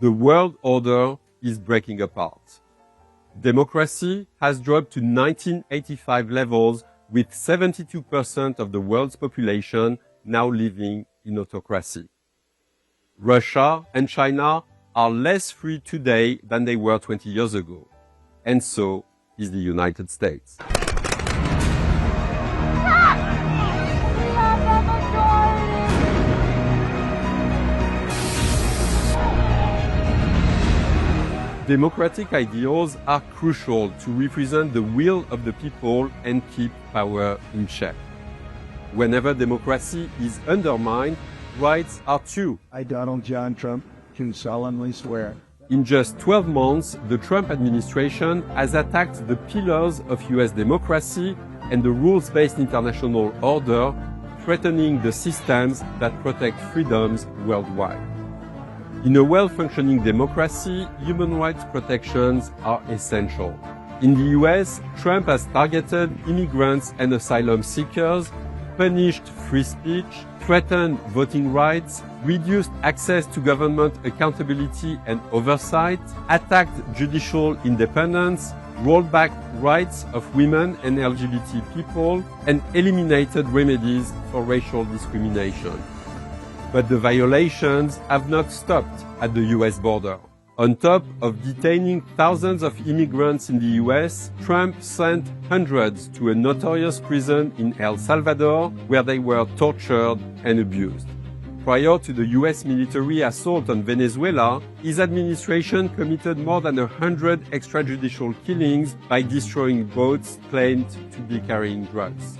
The world order is breaking apart. Democracy has dropped to 1985 levels, with 72% of the world's population now living in autocracy. Russia and China are less free today than they were 20 years ago, and so is the United States. Democratic ideals are crucial to represent the will of the people and keep power in check. Whenever democracy is undermined, rights are too. I, Donald John Trump, can solemnly swear. In just 12 months, the Trump administration has attacked the pillars of US democracy and the rules-based international order, threatening the systems that protect freedoms worldwide. In a well-functioning democracy, human rights protections are essential. In the US, Trump has targeted immigrants and asylum seekers, punished free speech, threatened voting rights, reduced access to government accountability and oversight, attacked judicial independence, rolled back rights of women and LGBT people, and eliminated remedies for racial discrimination. But the violations have not stopped at the US border. On top of detaining thousands of immigrants in the US, Trump sent hundreds to a notorious prison in El Salvador, where they were tortured and abused. Prior to the US military assault on Venezuela, his administration committed more than 100 extrajudicial killings by destroying boats claimed to be carrying drugs.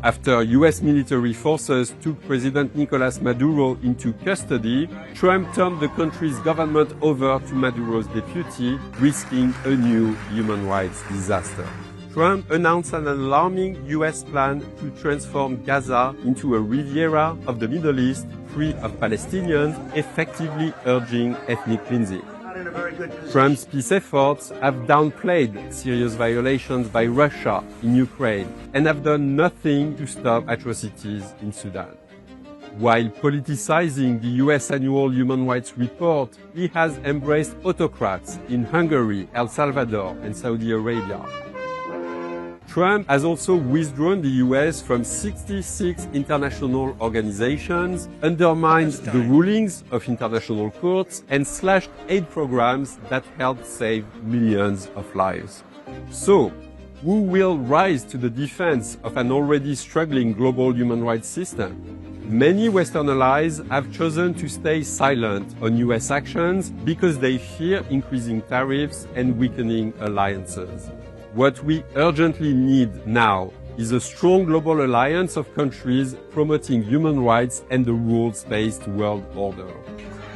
After US military forces took President Nicolas Maduro into custody, Trump turned the country's government over to Maduro's deputy, risking a new human rights disaster. Trump announced an alarming US plan to transform Gaza into a Riviera of the Middle East, free of Palestinians, effectively urging ethnic cleansing. Trump's peace efforts have downplayed serious violations by Russia in Ukraine and have done nothing to stop atrocities in Sudan. While politicizing the US annual human rights report, he has embraced autocrats in Hungary, El Salvador, and Saudi Arabia. Trump has also withdrawn the US from 66 international organizations, undermined the rulings of international courts, and slashed aid programs that helped save millions of lives. So, who will rise to the defense of an already struggling global human rights system? Many Western allies have chosen to stay silent on US actions because they fear increasing tariffs and weakening alliances. What we urgently need now is a strong global alliance of countries promoting human rights and the rules-based world order.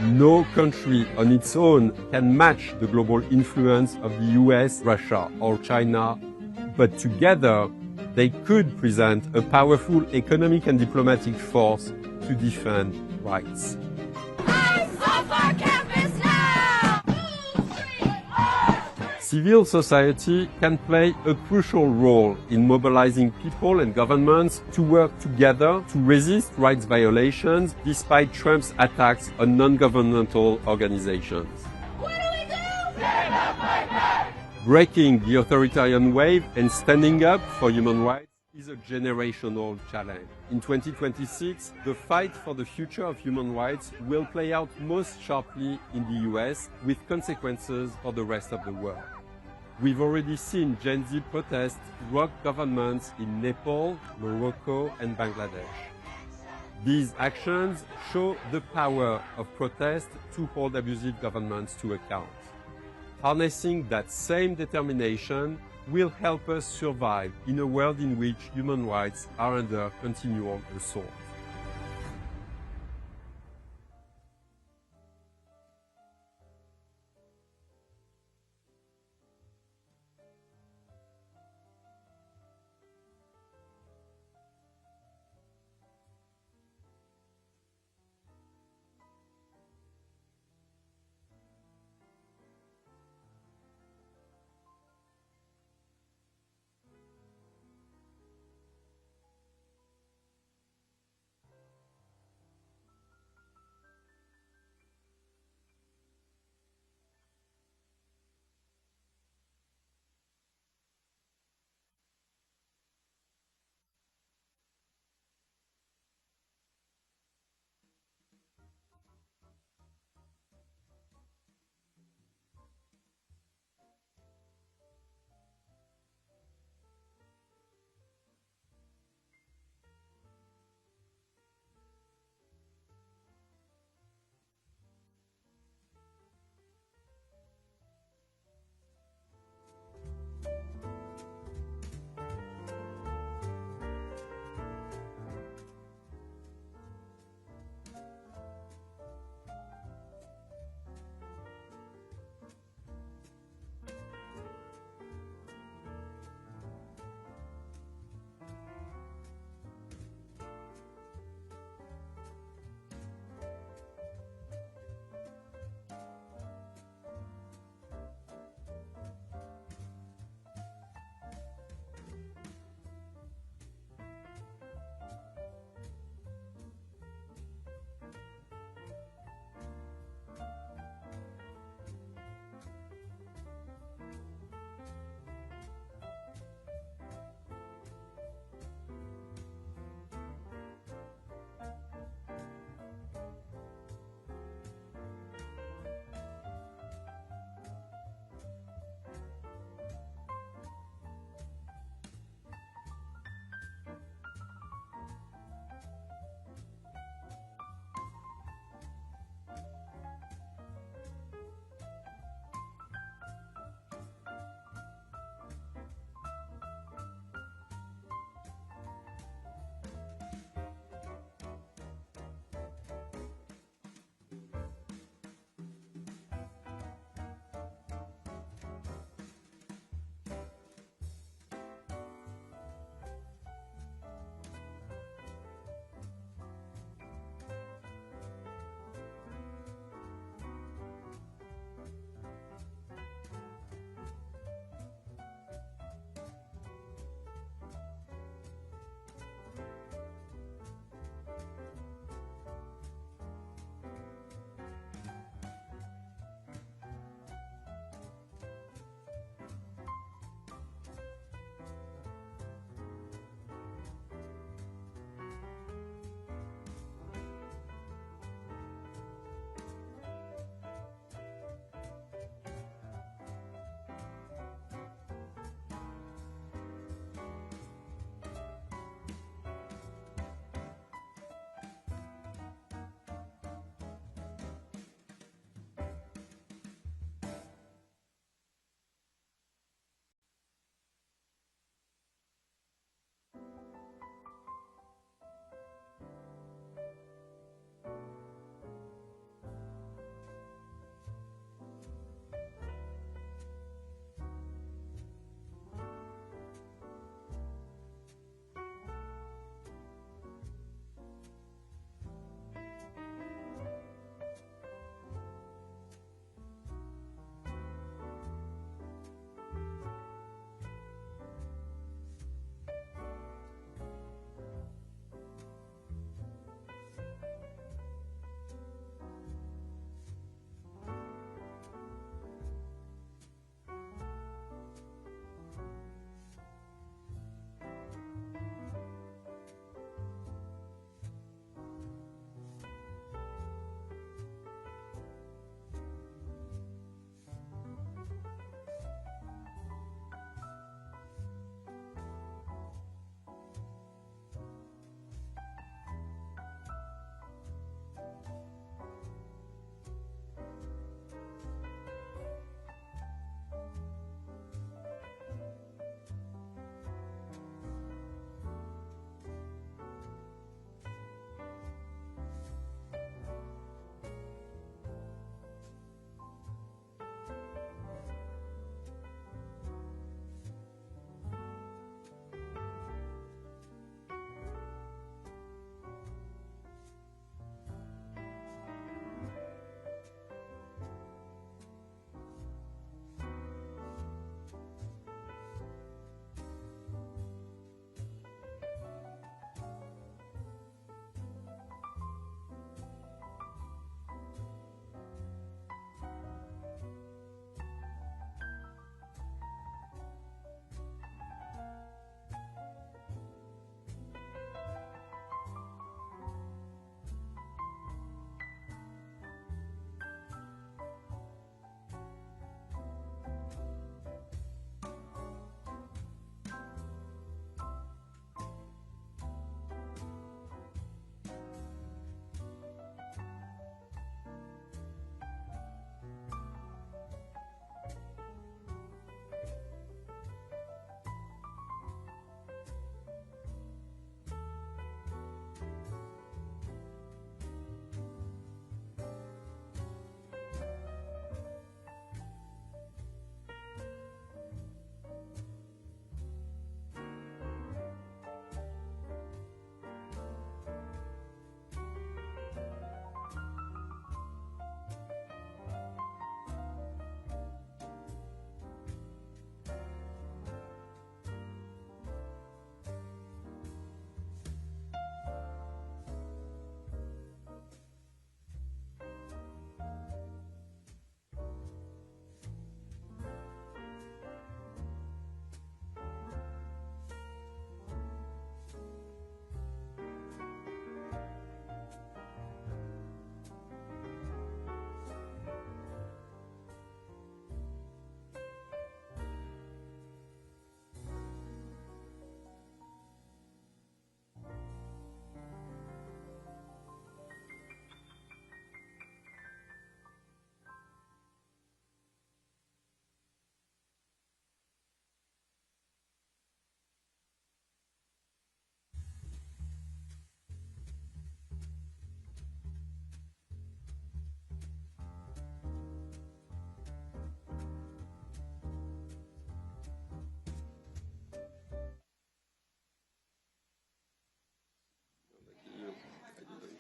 No country on its own can match the global influence of the US, Russia, or China, but together they could present a powerful economic and diplomatic force to defend rights. Civil society can play a crucial role in mobilizing people and governments to work together to resist rights violations despite Trump's attacks on non-governmental organizations. What do we do? Stand up, fight back! Breaking the authoritarian wave and standing up for human rights is a generational challenge. In 2026, the fight for the future of human rights will play out most sharply in the US, with consequences for the rest of the world. We've already seen Gen Z protests rock governments in Nepal, Morocco, and Bangladesh. These actions show the power of protest to hold abusive governments to account. Harnessing that same determination will help us survive in a world in which human rights are under continual assault.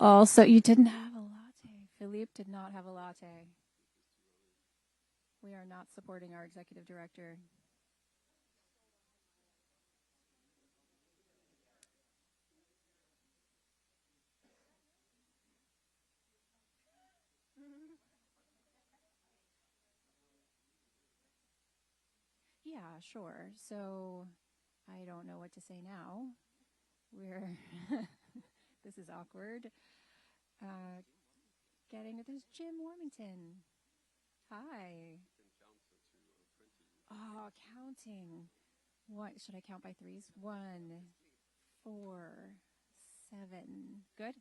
Also, you didn't have a latte. Philippe did not have a latte. We are not supporting our executive director. Yeah, sure. So I don't know what to say now. We're this is awkward. There's Jim Warmington. Hi. Oh, counting. What should I count by threes? 1, 4, 7. Good.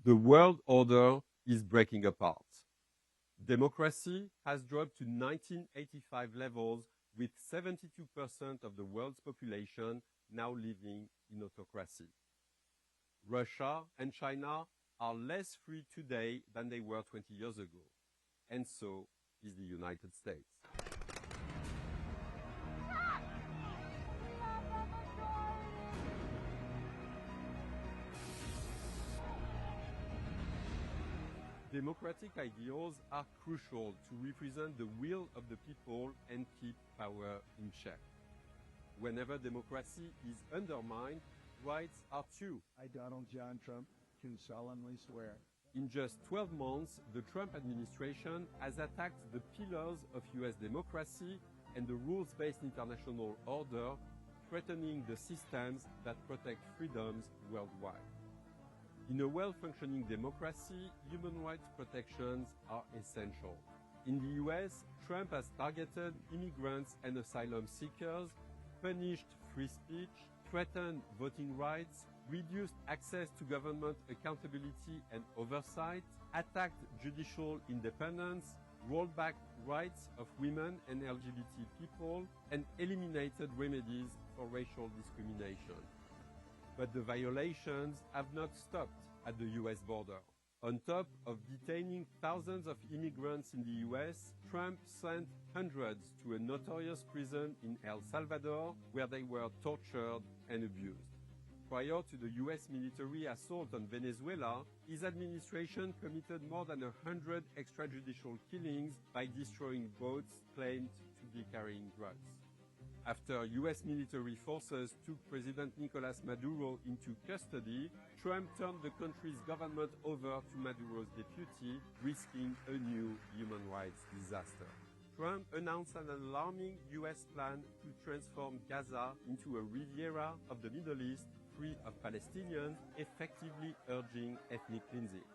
The world order is breaking apart. Democracy has dropped to 1985 levels, with 72% of the world's population now living in autocracy. Russia and China are less free today than they were 20 years ago, and so is the United States. Democratic ideals are crucial to represent the will of the people and keep power in check. Whenever democracy is undermined, rights are too. I, Donald John Trump, can solemnly swear. In just 12 months, the Trump administration has attacked the pillars of US democracy and the rules-based international order, threatening the systems that protect freedoms worldwide. In a well-functioning democracy, human rights protections are essential. In the US, Trump has targeted immigrants and asylum seekers, punished free speech, threatened voting rights, reduced access to government accountability and oversight, attacked judicial independence, rolled back rights of women and LGBT people, and eliminated remedies for racial discrimination. But the violations have not stopped at the US border. On top of detaining thousands of immigrants in the US, Trump sent hundreds to a notorious prison in El Salvador, where they were tortured and abused. Prior to the US military assault on Venezuela, his administration committed more than 100 extrajudicial killings by destroying boats claimed to be carrying drugs. After US military forces took President Nicolas Maduro into custody, Trump turned the country's government over to Maduro's deputy, risking a new human rights disaster. Trump announced an alarming US plan to transform Gaza into a Riviera of the Middle East free of Palestinians, effectively urging ethnic cleansing.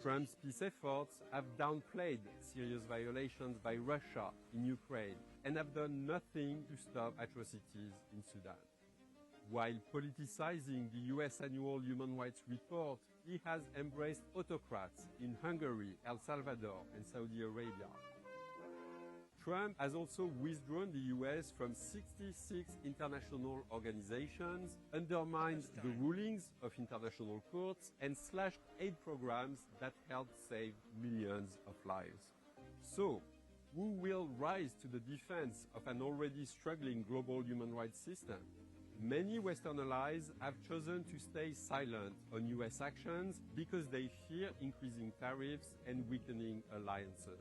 Trump's peace efforts have downplayed serious violations by Russia in Ukraine and have done nothing to stop atrocities in Sudan. While politicizing the US annual human rights report, he has embraced autocrats in Hungary, El Salvador, and Saudi Arabia. Trump has also withdrawn the US from 66 international organizations, undermined the rulings of international courts, and slashed aid programs that helped save millions of lives. So, who will rise to the defense of an already struggling global human rights system? Many Western allies have chosen to stay silent on US actions because they fear increasing tariffs and weakening alliances.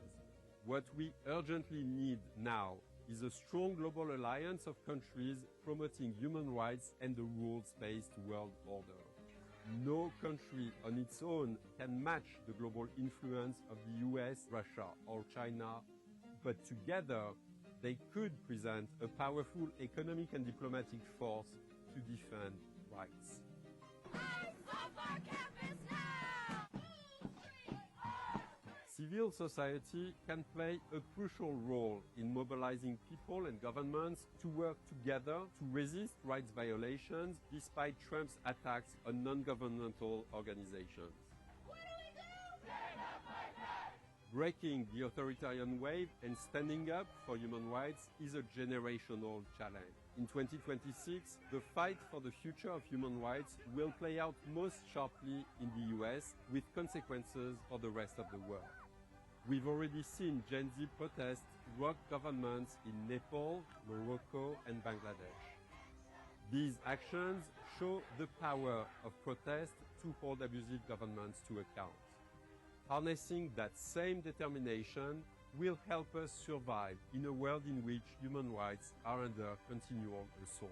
What we urgently need now is a strong global alliance of countries promoting human rights and the rules-based world order. No country on its own can match the global influence of the US, Russia, or China, but together they could present a powerful economic and diplomatic force to defend rights. Civil society can play a crucial role in mobilizing people and governments to work together to resist rights violations despite Trump's attacks on non-governmental organizations. What do we do? Stand up, fight back! Breaking the authoritarian wave and standing up for human rights is a generational challenge. In 2026, the fight for the future of human rights will play out most sharply in the US, with consequences for the rest of the world. We've already seen Gen Z protests rock governments in Nepal, Morocco, and Bangladesh. These actions show the power of protest to hold abusive governments to account. Harnessing that same determination will help us survive in a world in which human rights are under continual assault.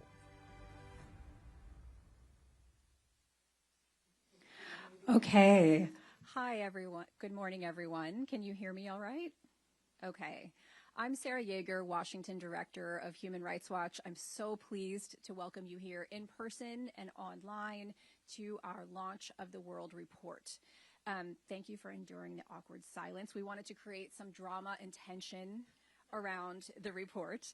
Okay. Hi, everyone. Good morning, everyone. Can you hear me all right? Okay. I'm Sarah Yeager, Washington Director of Human Rights Watch. I'm so pleased to welcome you here in person and online to our launch of the World Report. Thank you for enduring the awkward silence. We wanted to create some drama and tension around the report.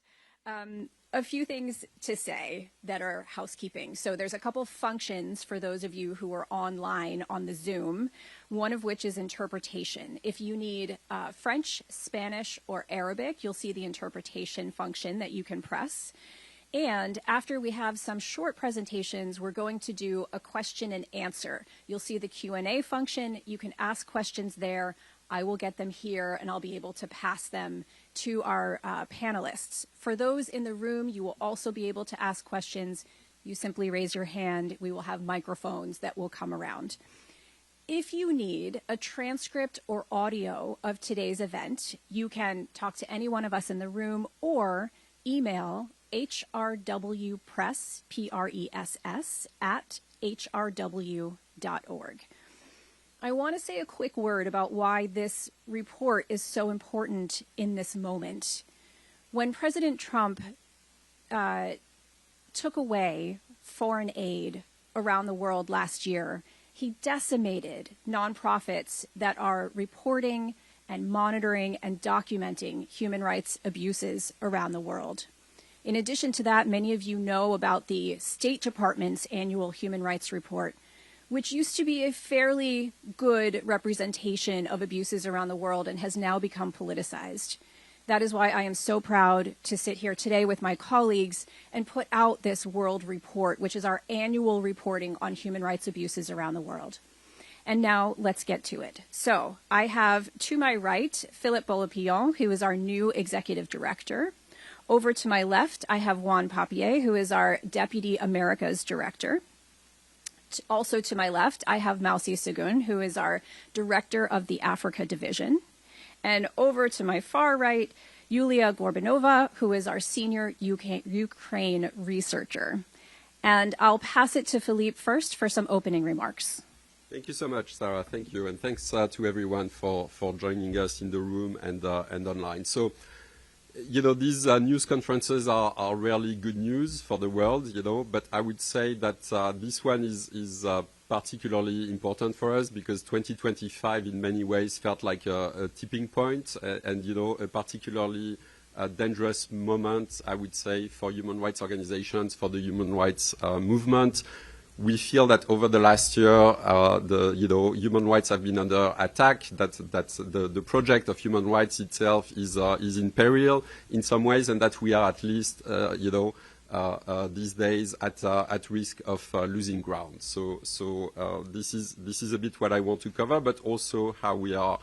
A few things to say that are housekeeping. So there's a couple functions for those of you who are online on the Zoom, one of which is interpretation. If you need French, Spanish, or Arabic, you'll see the interpretation function that you can press. And after we have some short presentations, we're going to do a question and answer. You'll see the Q&A function. You can ask questions there. I will get them here, and I'll be able to pass them to our panelists. For those in the room, you will also be able to ask questions. You simply raise your hand. We will have microphones that will come around. If you need a transcript or audio of today's event, you can talk to any one of us in the room or email hrwpress, P-R-E-S-S, at hrw.org. I want to say a quick word about why this report is so important in this moment. When President Trump took away foreign aid around the world last year, he decimated nonprofits that are reporting and monitoring and documenting human rights abuses around the world. In addition to that, many of you know about the State Department's annual human rights report, which used to be a fairly good representation of abuses around the world and has now become politicized. That is why I am so proud to sit here today with my colleagues and put out this World Report, which is our annual reporting on human rights abuses around the world. And now let's get to it. So I have to my right, Philippe Bolapillon, who is our new executive director. Over to my left, I have Juan Papier, who is our Deputy Americas Director. Also to my left, I have Mausi Segun, who is our Director of the Africa Division. And over to my far right, Yulia Gorbanova, who is our Senior Ukraine Researcher. And I'll pass it to Philippe first for some opening remarks. Thank you so much, Sarah. Thank you. And thanks to everyone for joining us in the room and online. So you know, these news conferences are rarely good news for the world, you know, but I would say that this one is particularly important for us because 2025 in many ways felt like a tipping point and, you know, a particularly dangerous moment, I would say, for human rights organizations, for the human rights movement. We feel that over the last year, human rights have been under attack. That's the project of human rights itself is in peril in some ways, and that we are at least, these days at risk of losing ground. So this is a bit what I want to cover, but also how we are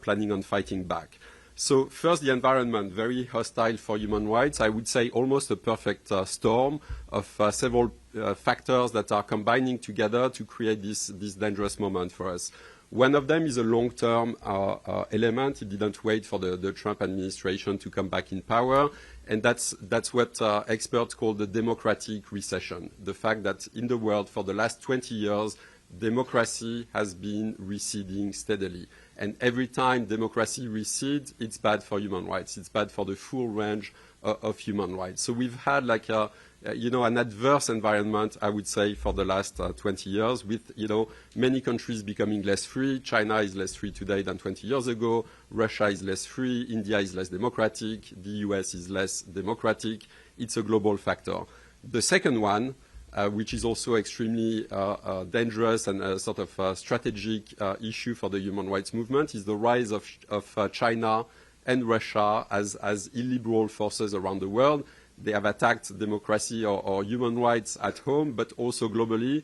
planning on fighting back. So first, the environment, very hostile for human rights. I would say almost a perfect storm of several factors that are combining together to create this dangerous moment for us. One of them is a long-term element. It didn't wait for the Trump administration to come back in power, and that's what experts call the democratic recession. The fact that in the world for the last 20 years, democracy has been receding steadily. And every time democracy recedes, it's bad for human rights. It's bad for the full range of human rights. So we've had like an adverse environment, I would say, for the last 20 years with, many countries becoming less free. China is less free today than 20 years ago. Russia is less free. India is less democratic. The US is less democratic. It's a global factor. The second one, which is also extremely dangerous and a sort of strategic issue for the human rights movement, is the rise of China and Russia as illiberal forces around the world. They have attacked democracy or human rights at home, but also globally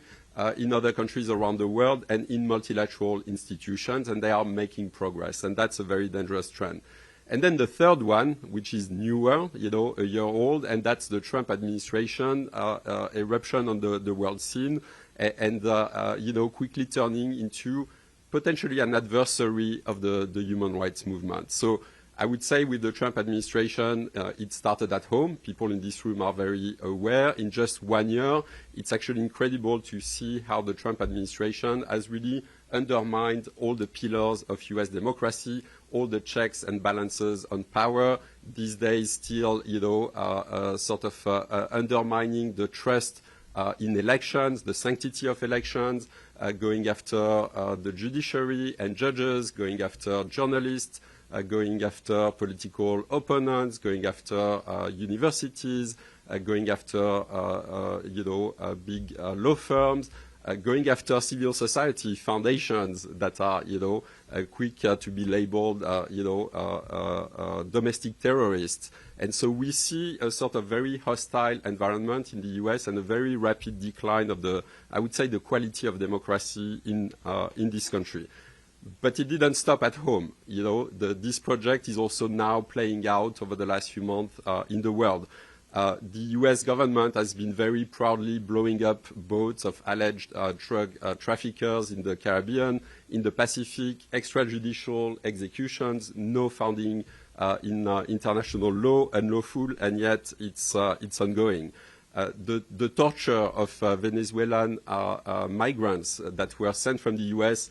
in other countries around the world and in multilateral institutions, and they are making progress, and that's a very dangerous trend. And then the third one, which is newer, a year old, and that's the Trump administration eruption on the world scene and quickly turning into potentially an adversary of the human rights movement. So I would say with the Trump administration, it started at home. People in this room are very aware. In just 1 year, it's actually incredible to see how the Trump administration has really undermined all the pillars of U.S. democracy, all the checks and balances on power. These days, still, undermining the trust in elections, the sanctity of elections, going after the judiciary and judges, going after journalists, going after political opponents, going after universities, going after big law firms, going after civil society foundations that are, quick to be labeled, domestic terrorists. And so we see a sort of very hostile environment in the U.S. and a very rapid decline of the quality of democracy in this country. But it didn't stop at home. This project is also now playing out over the last few months in the world. The U.S. government has been very proudly blowing up boats of alleged drug traffickers in the Caribbean, in the Pacific, extrajudicial executions, no founding in international law, unlawful, and yet it's ongoing. The torture of Venezuelan migrants that were sent from the U.S.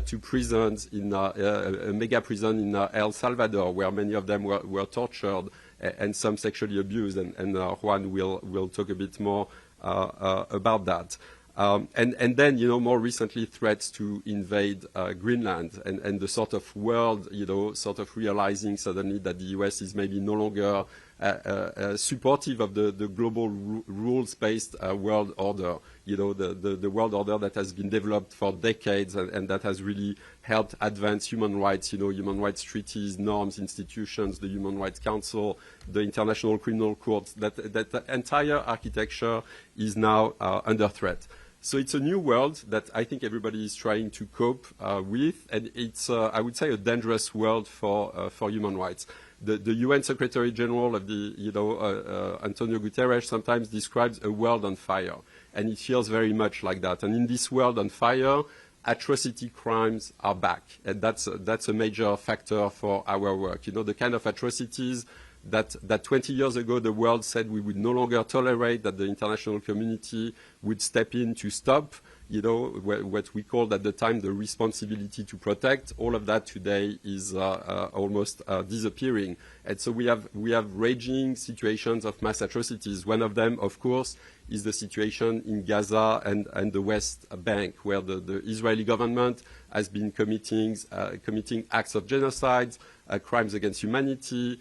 To prisons in a mega prison in El Salvador, where many of them were tortured and some sexually abused, and Juan will talk a bit more about that. And then, more recently, threats to invade Greenland and the sort of world, sort of realizing suddenly that the U.S. is maybe no longer supportive of the global rules-based world order, the world order that has been developed for decades and that has really helped advance human rights, human rights treaties, norms, institutions, the Human Rights Council, the International Criminal Court. That entire architecture is now under threat. So it's a new world that I think everybody is trying to cope with, and it's, I would say, a dangerous world for human rights. The UN Secretary General of the, Antonio Guterres sometimes describes a world on fire, and it feels very much like that. And in this world on fire, atrocity crimes are back, and that's a major factor for our work. The kind of atrocities that 20 years ago the world said we would no longer tolerate, that the international community would step in to stop. what we called at the time the responsibility to protect, all of that today is almost disappearing. And so we have raging situations of mass atrocities. One of them, of course, is the situation in Gaza and the West Bank, where the Israeli government has been committing acts of genocide, crimes against humanity,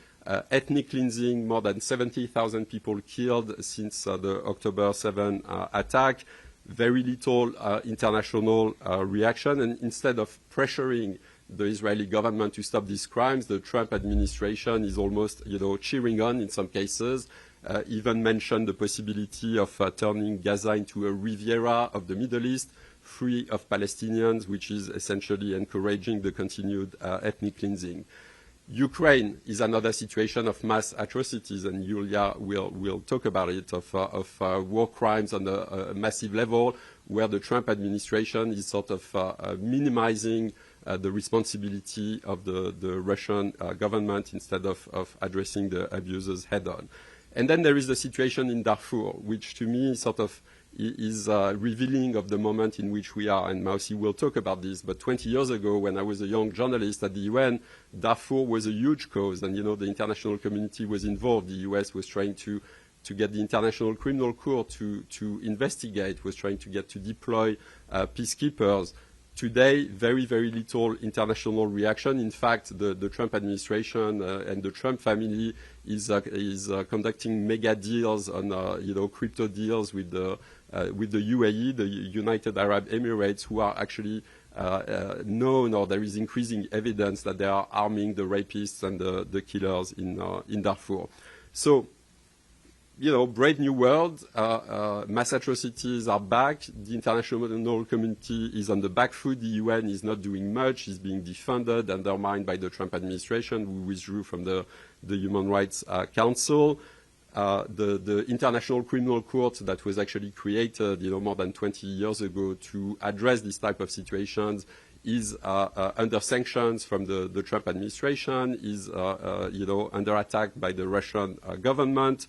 ethnic cleansing, more than 70,000 people killed since the October 7 attack. Very little international reaction, and instead of pressuring the Israeli government to stop these crimes, the Trump administration is almost, cheering on in some cases, even mentioned the possibility of turning Gaza into a Riviera of the Middle East, free of Palestinians, which is essentially encouraging the continued ethnic cleansing. Ukraine is another situation of mass atrocities, and Julia will talk about it, of war crimes on a massive level, where the Trump administration is sort of minimizing the responsibility of the Russian government instead of addressing the abuses head-on. And then there is the situation in Darfur, which to me sort of is revealing of the moment in which we are, and Mausi will talk about this, but 20 years ago, when I was a young journalist at the UN, Darfur was a huge cause, and the international community was involved. The US was trying to get the International Criminal Court to investigate, was trying to get to deploy peacekeepers. Today, very, very little international reaction. In fact, the Trump administration and the Trump family is conducting mega deals on, crypto deals with the UAE, the United Arab Emirates, who are actually known, or there is increasing evidence that they are arming the rapists and the killers in Darfur. So, brave new world, mass atrocities are back, the international community is on the back foot, the UN is not doing much, is being defunded, undermined by the Trump administration, who withdrew from the Human Rights Council. The International Criminal Court that was actually created, more than 20 years ago to address this type of situations is under sanctions from the Trump administration, is, under attack by the Russian government.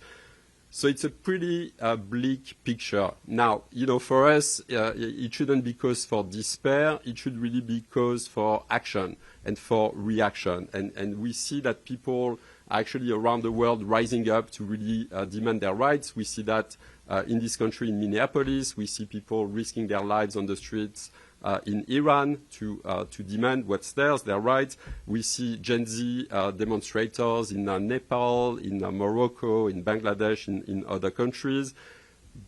So it's a pretty bleak picture. Now, for us, it shouldn't be cause for despair. It should really be cause for action and for reaction. And we see that people are actually around the world rising up to really demand their rights. We see that in this country, in Minneapolis. We see people risking their lives on the streets in Iran to demand what's theirs, their rights. We see Gen Z demonstrators in Nepal, in Morocco, in Bangladesh, in other countries.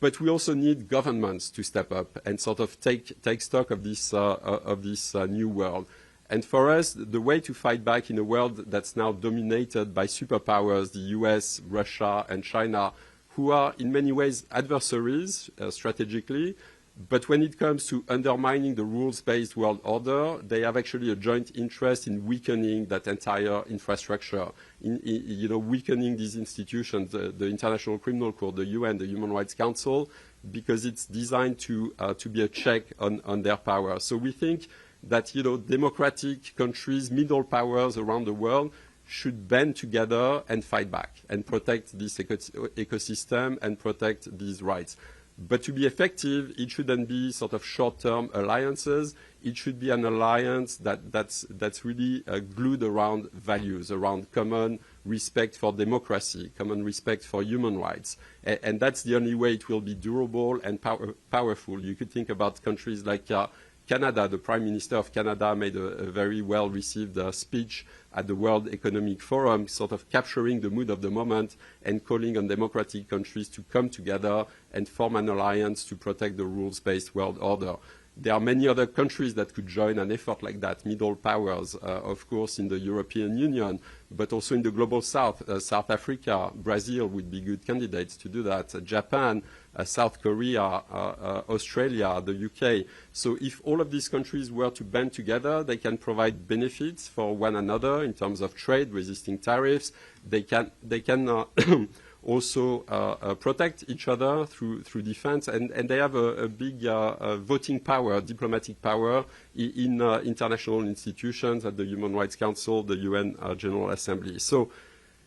But we also need governments to step up and sort of take stock of this new world. And for us, the way to fight back in a world that's now dominated by superpowers, the US, Russia, and China, who are in many ways adversaries strategically, but when it comes to undermining the rules-based world order, they have actually a joint interest in weakening that entire infrastructure, weakening these institutions, the International Criminal Court, the UN, the Human Rights Council, because it's designed to be a check on their power. So we think that, democratic countries, middle powers around the world should band together and fight back and protect this ecosystem and protect these rights. But to be effective, it shouldn't be sort of short-term alliances. It should be an alliance that's really glued around values, around common respect for democracy, common respect for human rights. And that's the only way it will be durable and powerful. You could think about countries like Canada. The Prime Minister of Canada made a very well-received speech at the World Economic Forum, sort of capturing the mood of the moment and calling on democratic countries to come together and form an alliance to protect the rules-based world order. There are many other countries that could join an effort like that, middle powers, of course, in the European Union, but also in the global south. South Africa, Brazil would be good candidates to do that. Japan, South Korea, Australia, the UK. So if all of these countries were to band together, they can provide benefits for one another in terms of trade, resisting tariffs. They can also protect each other through defense, and they have a big voting power, diplomatic power in international institutions at the Human Rights Council, the UN General Assembly. So,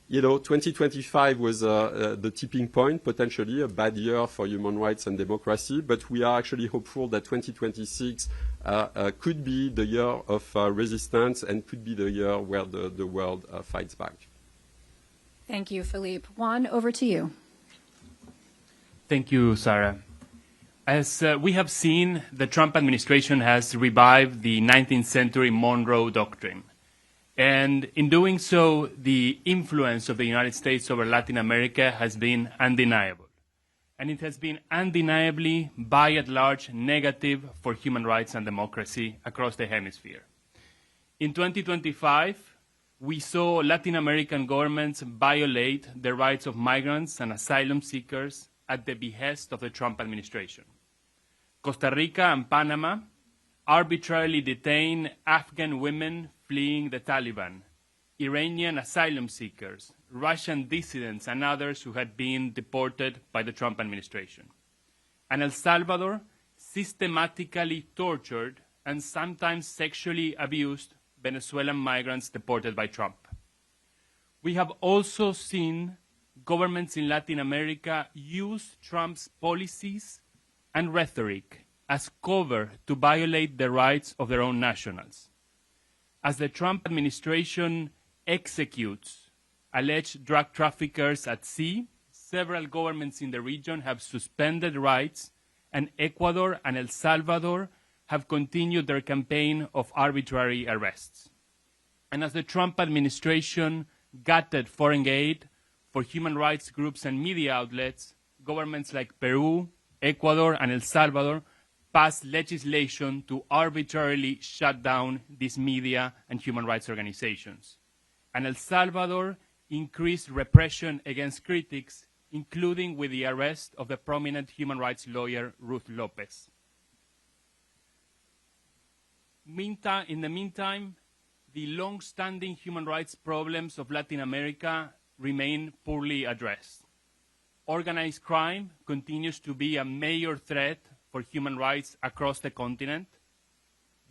2025 was the tipping point, potentially a bad year for human rights and democracy, but we are actually hopeful that 2026 could be the year of resistance and could be the year where the world fights back. Thank you, Philippe. Juan, over to you. Thank you, Sarah. As we have seen, the Trump administration has revived the 19th century Monroe Doctrine. And in doing so, the influence of the United States over Latin America has been undeniable. And it has been undeniably, by and large, negative for human rights and democracy across the hemisphere. In 2025, we saw Latin American governments violate the rights of migrants and asylum seekers at the behest of the Trump administration. Costa Rica and Panama arbitrarily detain Afghan women fleeing the Taliban, Iranian asylum seekers, Russian dissidents, and others who had been deported by the Trump administration. And El Salvador systematically tortured and sometimes sexually abused Venezuelan migrants deported by Trump. We have also seen governments in Latin America use Trump's policies and rhetoric as cover to violate the rights of their own nationals. As the Trump administration executes alleged drug traffickers at sea, several governments in the region have suspended rights, and Ecuador and El Salvador have continued their campaign of arbitrary arrests. And as the Trump administration gutted foreign aid for human rights groups and media outlets, governments like Peru, Ecuador, and El Salvador passed legislation to arbitrarily shut down these media and human rights organizations. And El Salvador increased repression against critics, including with the arrest of the prominent human rights lawyer Ruth Lopez. In the meantime, the long-standing human rights problems of Latin America remain poorly addressed. Organized crime continues to be a major threat for human rights across the continent,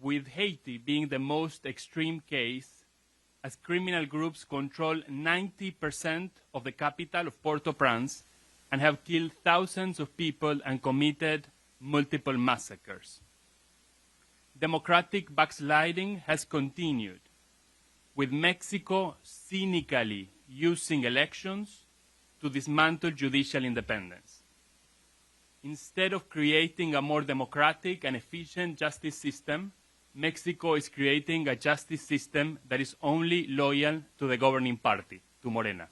with Haiti being the most extreme case, as criminal groups control 90% of the capital of Port-au-Prince and have killed thousands of people and committed multiple massacres. Democratic backsliding has continued, with Mexico cynically using elections to dismantle judicial independence. Instead of creating a more democratic and efficient justice system, Mexico is creating a justice system that is only loyal to the governing party, to Morena.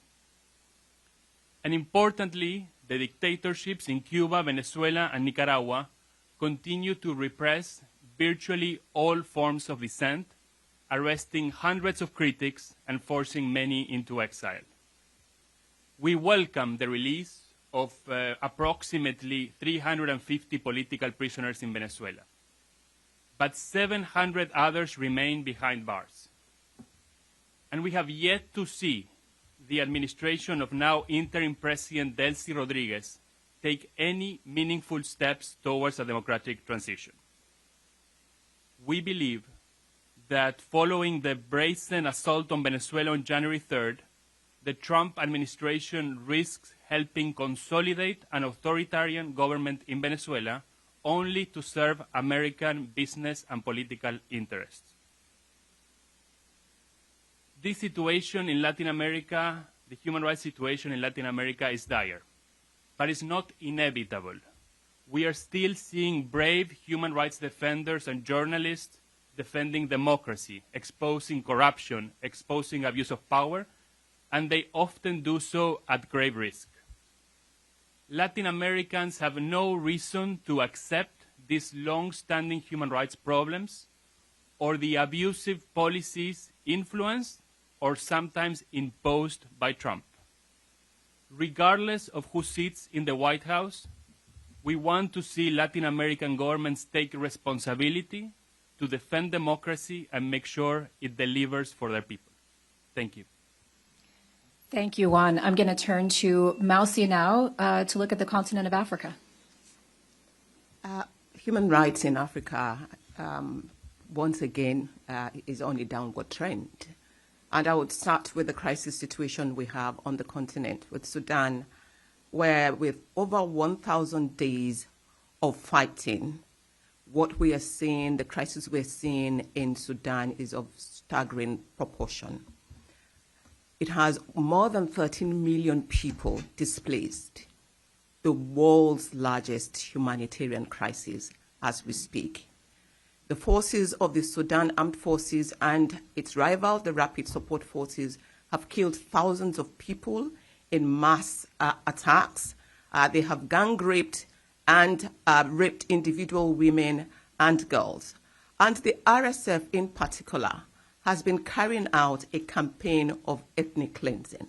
And importantly, the dictatorships in Cuba, Venezuela, and Nicaragua continue to repress virtually all forms of dissent, arresting hundreds of critics and forcing many into exile. We welcome the release of approximately 350 political prisoners in Venezuela, but 700 others remain behind bars. And we have yet to see the administration of now interim President Delcy Rodriguez take any meaningful steps towards a democratic transition. We believe that following the brazen assault on Venezuela on January 3rd, the Trump administration risks helping consolidate an authoritarian government in Venezuela only to serve American business and political interests. This situation in Latin America, the human rights situation in Latin America, is dire, but it's not inevitable. We are still seeing brave human rights defenders and journalists defending democracy, exposing corruption, exposing abuse of power, and they often do so at grave risk. Latin Americans have no reason to accept these long-standing human rights problems or the abusive policies influenced or sometimes imposed by Trump. Regardless of who sits in the White House, we want to see Latin American governments take responsibility to defend democracy and make sure it delivers for their people. Thank you. Thank you, Juan. I'm going to turn to Mausi now to look at the continent of Africa. Human rights in Africa, once again, is on a downward trend. And I would start with the crisis situation we have on the continent, with Sudan, where with over 1,000 days of fighting, what we are seeing, the crisis we're seeing in Sudan is of staggering proportion. It has more than 13 million people displaced, the world's largest humanitarian crisis as we speak. The forces of the Sudan Armed Forces and its rival, the Rapid Support Forces, have killed thousands of people in mass attacks. They have gang raped and raped individual women and girls. And the RSF in particular has been carrying out a campaign of ethnic cleansing.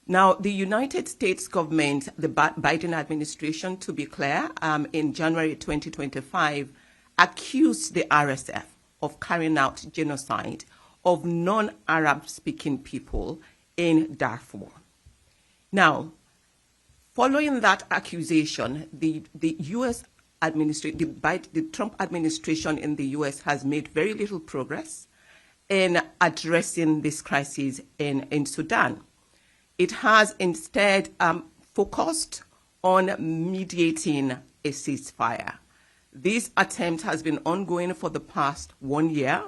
Now, the United States government, the Biden administration, to be clear, in January 2025, accused the RSF of carrying out genocide of non-Arab speaking people in Darfur. Now, following that accusation, the U.S. the Trump administration in the U.S. has made very little progress in addressing this crisis in Sudan. It has instead focused on mediating a ceasefire. This attempt has been ongoing for the past 1 year.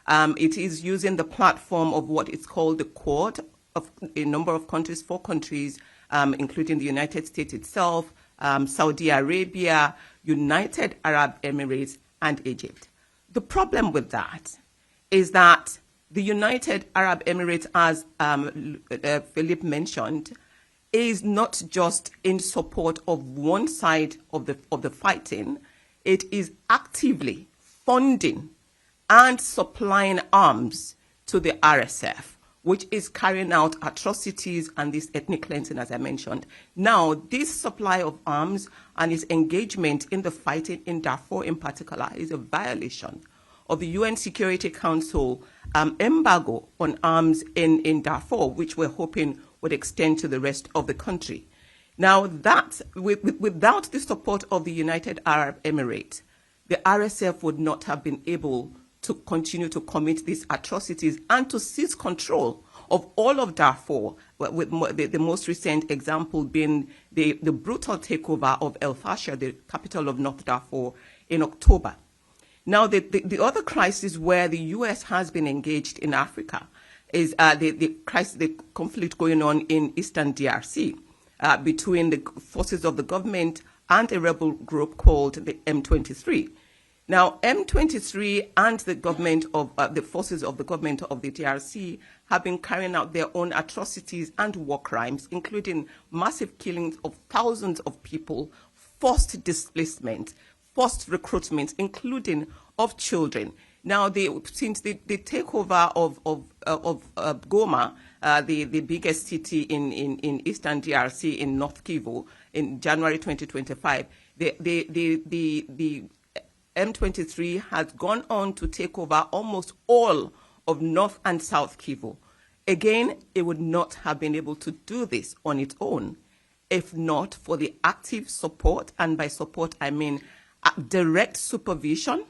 It is using the platform of what is called the Quad of a number of countries, 4 countries, including the United States itself, Saudi Arabia, United Arab Emirates, and Egypt. The problem with that is that the United Arab Emirates, as Philip mentioned, is not just in support of one side of the fighting. It is actively funding and supplying arms to the RSF, which is carrying out atrocities and this ethnic cleansing, as I mentioned. Now, this supply of arms and its engagement in the fighting in Darfur in particular is a violation of the UN Security Council embargo on arms in Darfur, which we're hoping would extend to the rest of the country. Now, that without the support of the United Arab Emirates, the RSF would not have been able to continue to commit these atrocities and to seize control of all of Darfur, with the most recent example being the brutal takeover of El Fasher, the capital of North Darfur, in October. Now, the other crisis where the U.S. has been engaged in Africa is the conflict going on in Eastern DRC between the forces of the government and a rebel group called the M23. Now, M23 and the government of the forces of the government of the DRC have been carrying out their own atrocities and war crimes, including massive killings of thousands of people, forced displacement, forced recruitment, including of children. Now, since the takeover of Goma, the biggest city in Eastern DRC in North Kivu in January 2025, the M23 has gone on to take over almost all of North and South Kivu. Again, it would not have been able to do this on its own if not for the active support, and by support I mean direct supervision,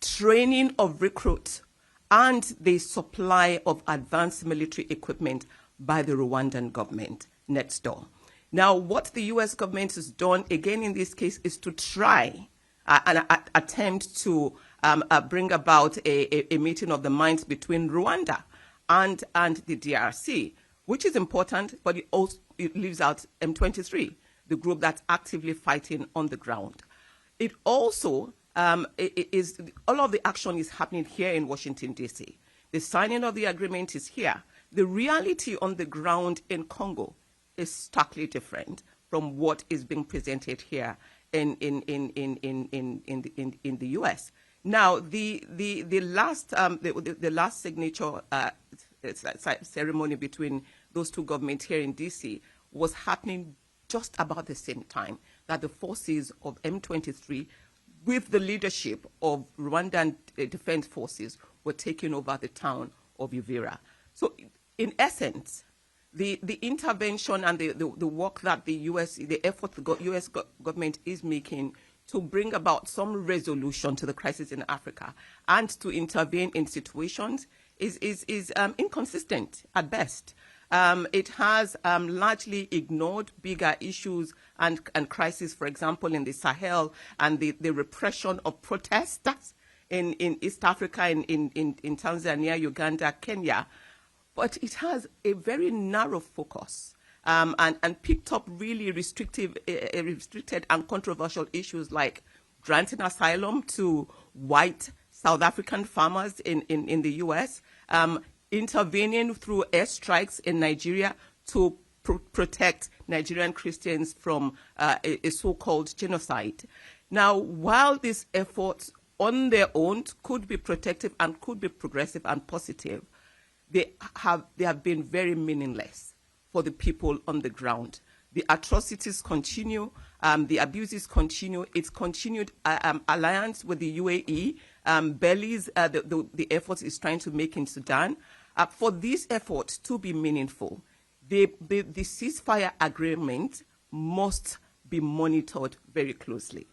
training of recruits, and the supply of advanced military equipment by the Rwandan government next door. Now, what the U.S. government has done, again in this case, is to try an attempt to bring about a meeting of the minds between Rwanda and the DRC, which is important, but it leaves out M23, the group that's actively fighting on the ground. It also all of the action is happening here in Washington, D.C. The signing of the agreement is here. The reality on the ground in Congo is starkly different from what is being presented here in the U.S. Now, the last signature ceremony between those two governments here in D.C. was happening just about the same time that the forces of M23, with the leadership of Rwandan Defense Forces, were taking over the town of Uvira. So, in essence, the intervention and the work that the effort the U.S. government is making to bring about some resolution to the crisis in Africa and to intervene in situations inconsistent at best. It has largely ignored bigger issues and crises, for example, in the Sahel and the repression of protesters in East Africa, in Tanzania, Uganda, Kenya. But it has a very narrow focus and picked up really restricted and controversial issues like granting asylum to white South African farmers in the U.S., intervening through airstrikes in Nigeria to protect Nigerian Christians from a so-called genocide. Now, while these efforts on their own could be protective and could be progressive and positive, they have been very meaningless for the people on the ground. The atrocities continue, the abuses continue. Its continued alliance with the UAE bellies the efforts it's trying to make in Sudan. For these efforts to be meaningful, the ceasefire agreement must be monitored very closely.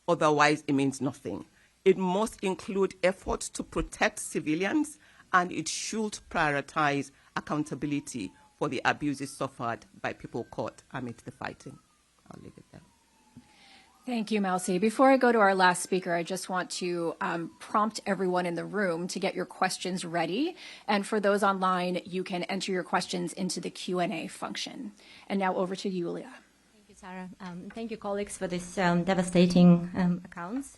Otherwise, it means nothing. It must include efforts to protect civilians, and it should prioritize accountability for the abuses suffered by people caught amid the fighting. I'll leave it there. Thank you, Mausi. Before I go to our last speaker, I just want to prompt everyone in the room to get your questions ready. And for those online, you can enter your questions into the Q&A function. And now over to Yulia. Thank you, Sarah. Thank you, colleagues, for this devastating accounts.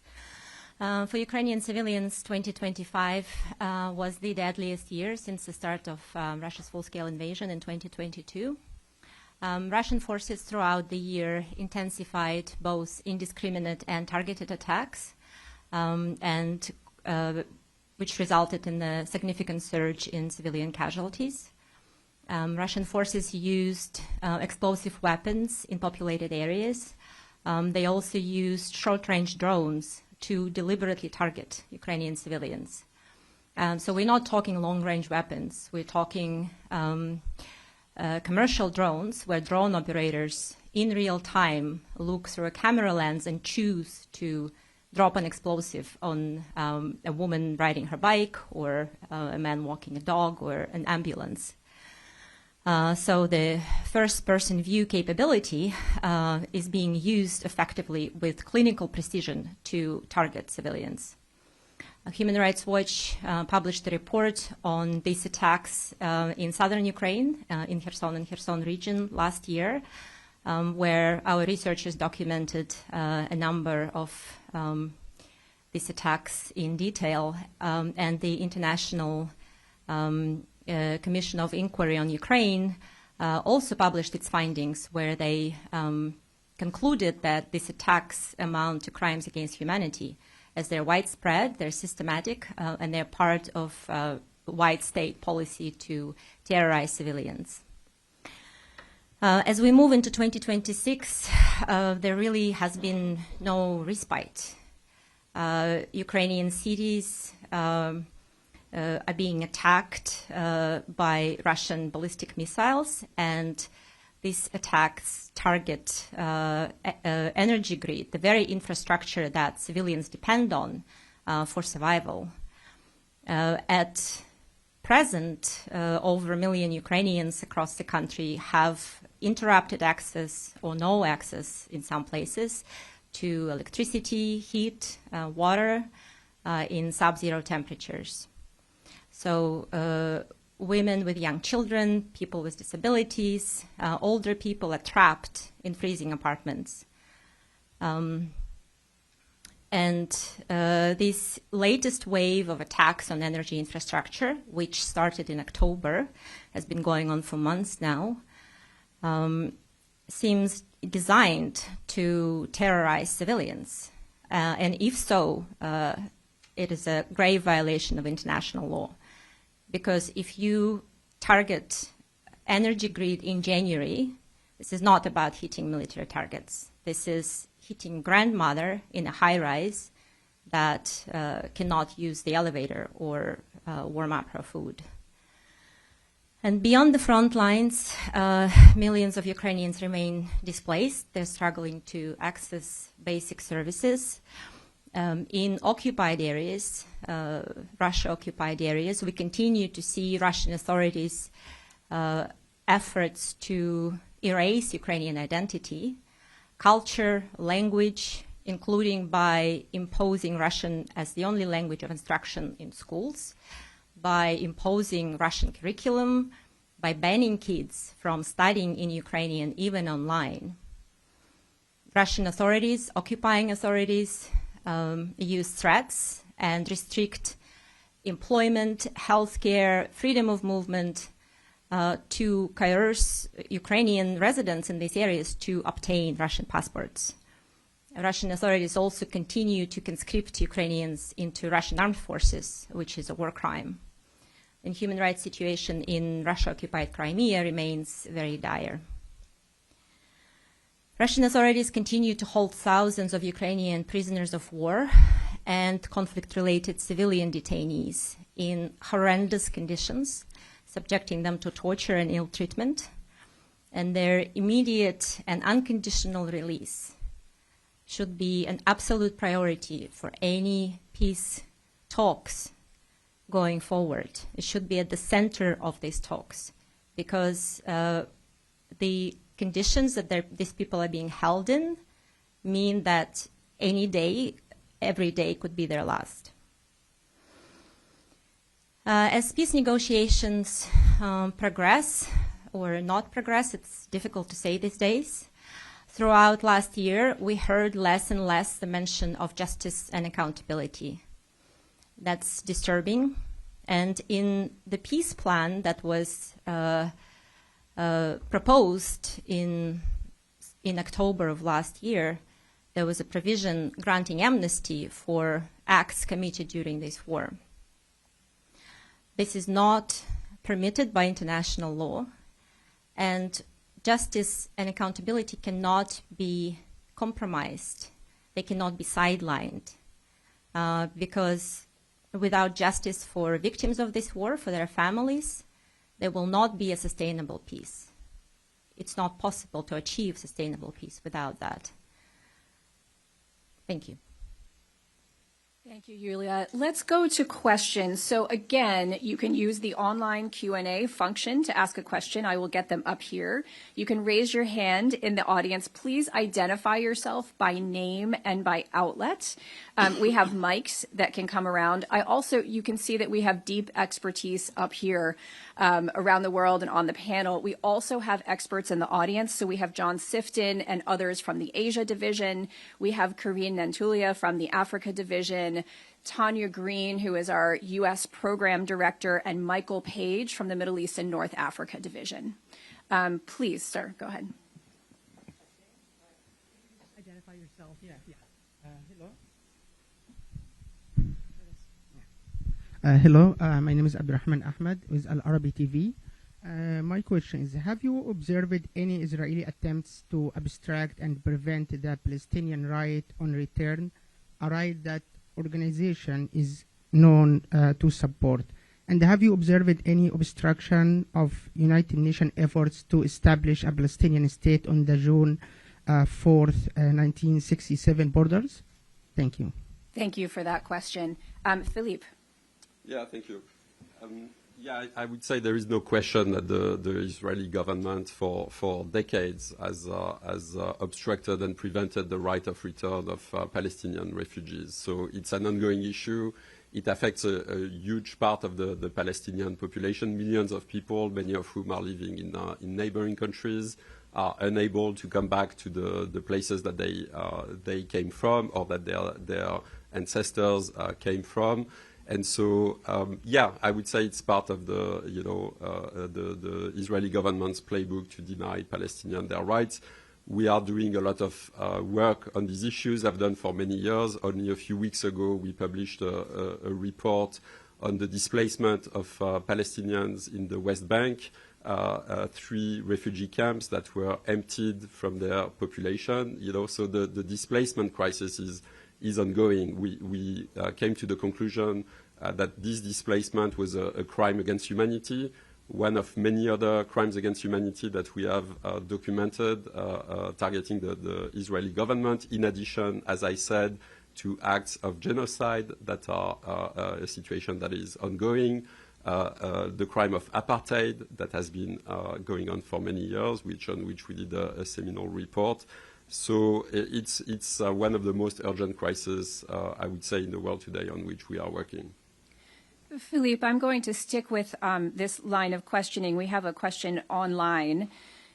For Ukrainian civilians, 2025 was the deadliest year since the start of Russia's full-scale invasion in 2022. Russian forces throughout the year intensified both indiscriminate and targeted attacks, which resulted in a significant surge in civilian casualties. Russian forces used explosive weapons in populated areas. They also used short-range drones to deliberately target Ukrainian civilians. So we're not talking long-range weapons. We're talking commercial drones where drone operators in real time look through a camera lens and choose to drop an explosive on a woman riding her bike or a man walking a dog or an ambulance. So the first-person view capability is being used effectively with clinical precision to target civilians. Human Rights Watch published a report on these attacks in southern Ukraine, in Kherson and Kherson region last year, where our researchers documented a number of these attacks in detail, and the International Commission of Inquiry on Ukraine also published its findings, where they concluded that these attacks amount to crimes against humanity, as they're widespread, they're systematic, and they're part of a wide state policy to terrorize civilians. As we move into 2026, there really has been no respite. Ukrainian cities are being attacked by Russian ballistic missiles, and these attacks target energy grid, the very infrastructure that civilians depend on for survival. At present, over 1 million Ukrainians across the country have interrupted access or no access in some places to electricity, heat, water in sub-zero temperatures. So women with young children, people with disabilities, older people are trapped in freezing apartments. And this latest wave of attacks on energy infrastructure, which started in October, has been going on for months now, seems designed to terrorize civilians. And if so, it is a grave violation of international law. Because if you target energy grid in January, this is not about hitting military targets. This is hitting grandmother in a high-rise that cannot use the elevator or warm up her food. And beyond the front lines, millions of Ukrainians remain displaced. They're struggling to access basic services. in occupied areas, Russia-occupied areas, we continue to see Russian authorities' efforts to erase Ukrainian identity, culture, language, including by imposing Russian as the only language of instruction in schools, by imposing Russian curriculum, by banning kids from studying in Ukrainian, even online. Russian authorities, occupying authorities, use threats and restrict employment, healthcare, freedom of movement to coerce Ukrainian residents in these areas to obtain Russian passports. Russian authorities also continue to conscript Ukrainians into Russian armed forces, which is a war crime. And human rights situation in Russia-occupied Crimea remains very dire. Russian authorities continue to hold thousands of Ukrainian prisoners of war and conflict-related civilian detainees in horrendous conditions, subjecting them to torture and ill treatment, and their immediate and unconditional release should be an absolute priority for any peace talks going forward. It should be at the center of these talks, because the conditions that these people are being held in mean that any day, every day could be their last. As peace negotiations progress or not progress, it's difficult to say these days. Throughout last year, we heard less and less the mention of justice and accountability. That's disturbing. And in the peace plan that was proposed in October of last year, there was a provision granting amnesty for acts committed during this war. This is not permitted by international law, and justice and accountability cannot be compromised. They cannot be sidelined, because without justice for victims of this war, for their families, there will not be a sustainable peace. It's not possible to achieve sustainable peace without that. Thank you. Thank you, Yulia. Let's go to questions. So again, you can use the online Q&A function to ask a question. I will get them up here. You can raise your hand in the audience. Please identify yourself by name and by outlet. We have mics that can come around. You can see that we have deep expertise up here around the world and on the panel. We also have experts in the audience. So we have John Sifton and others from the Asia division. We have Karine Nantulia from the Africa division, Tanya Green, who is our U.S. program director, and Michael Page from the Middle East and North Africa division. Please, sir, go ahead. Identify yourself. Hello. Hello, my name is Abdurrahman Ahmed with Al Arabi TV. My question is, have you observed any Israeli attempts to abstract and prevent the Palestinian right on return, a right that organization is known to support? And have you observed any obstruction of United Nations efforts to establish a Palestinian state on the June 4th, 1967 borders? Thank you. Thank you for that question. Philippe. Yeah, thank you. I would say there is no question that the Israeli government for decades has obstructed and prevented the right of return of Palestinian refugees. So it's an ongoing issue. It affects a huge part of the Palestinian population. Millions of people, many of whom are living in neighboring countries, are unable to come back to the places that they came from or that their ancestors came from. And so, I would say it's part of the Israeli government's playbook to deny Palestinians their rights. We are doing a lot of work on these issues. I've done for many years. Only a few weeks ago, we published a report on the displacement of Palestinians in the West Bank, 3 refugee camps that were emptied from their population. So the displacement crisis is ongoing. We came to the conclusion that this displacement was a crime against humanity, one of many other crimes against humanity that we have documented targeting the Israeli government, in addition, as I said, to acts of genocide that are a situation that is ongoing, the crime of apartheid that has been going on for many years, on which we did a seminal report. So it's one of the most urgent crises, I would say, in the world today on which we are working. Philippe, I'm going to stick with this line of questioning. We have a question online.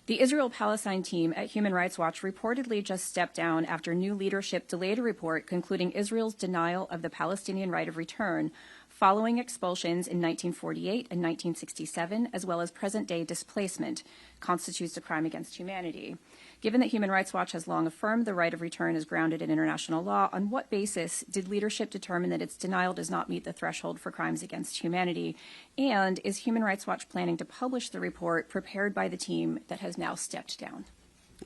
The Israel-Palestine team at Human Rights Watch reportedly just stepped down after new leadership delayed a report concluding Israel's denial of the Palestinian right of return following expulsions in 1948 and 1967, as well as present-day displacement, constitutes a crime against humanity. Given that Human Rights Watch has long affirmed the right of return is grounded in international law, on what basis did leadership determine that its denial does not meet the threshold for crimes against humanity? And is Human Rights Watch planning to publish the report prepared by the team that has now stepped down?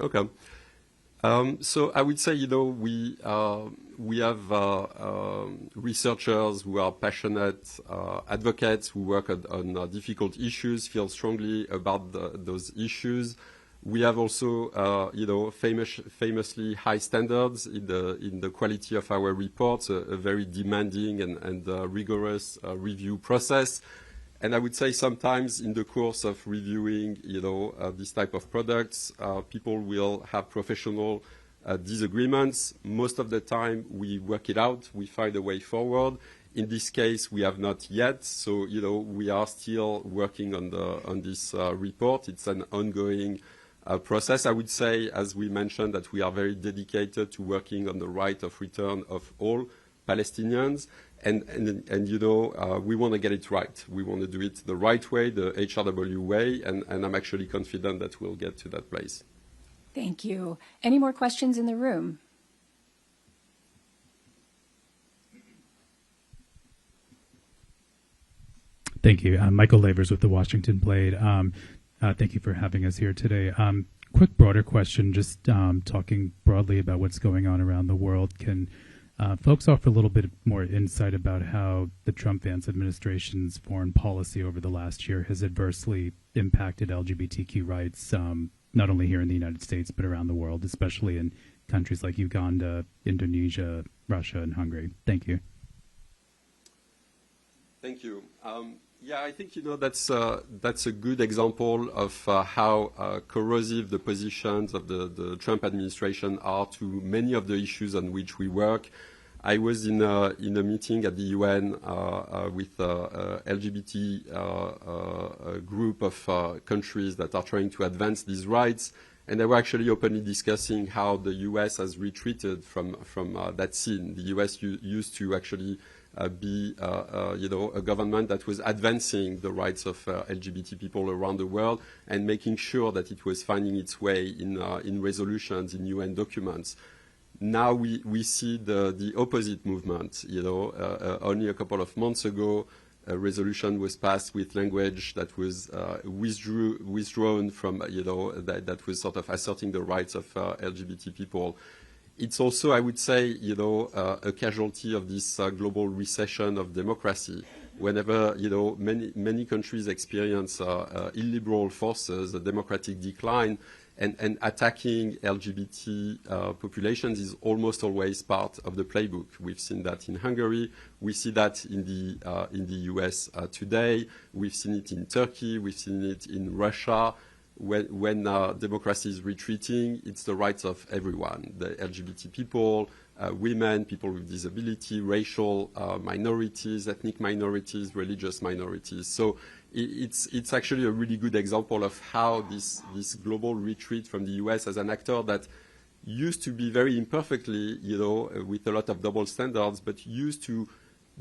Okay. So I would say, we have researchers who are passionate advocates who work on difficult issues, feel strongly about those issues. We have also, famously high standards in the quality of our reports, a very demanding and rigorous review process. And I would say sometimes in the course of reviewing, this type of products, people will have professional disagreements. Most of the time, we work it out. We find a way forward. In this case, we have not yet. So, we are still working on this report. It's an ongoing process. I would say, as we mentioned, that we are very dedicated to working on the right of return of all Palestinians. And we want to get it right. We want to do it the right way, the HRW way, and I'm actually confident that we'll get to that place. Thank you. Any more questions in the room? Thank you. Michael Lavers with the Washington Blade. Thank you for having us here today. Quick broader question, just talking broadly about what's going on around the world. Can folks offer a little bit more insight about how the Trump-Vance administration's foreign policy over the last year has adversely impacted LGBTQ rights, not only here in the United States, but around the world, especially in countries like Uganda, Indonesia, Russia, and Hungary? Thank you. Thank you. Yeah, I think, that's a good example of how corrosive the positions of the Trump administration are to many of the issues on which we work. I was in a meeting at the UN with LGBT group of countries that are trying to advance these rights, and they were actually openly discussing how the US has retreated from that scene. The US used to actually be a government that was advancing the rights of LGBT people around the world and making sure that it was finding its way in resolutions, in UN documents. Now we see the opposite movement. Only a couple of months ago, a resolution was passed with language that was withdrawn from, that was sort of asserting the rights of LGBT people. It's also, I would say, a casualty of this global recession of democracy. Whenever, many countries experience illiberal forces, a democratic decline, and attacking LGBT populations is almost always part of the playbook. We've seen that in Hungary. We see that in the US today. We've seen it in Turkey. We've seen it in Russia. When democracy is retreating, it's the rights of everyone, the LGBT people, women, people with disability, racial minorities, ethnic minorities, religious minorities. So it's actually a really good example of how this global retreat from the US as an actor that used to be very imperfectly, with a lot of double standards, but used to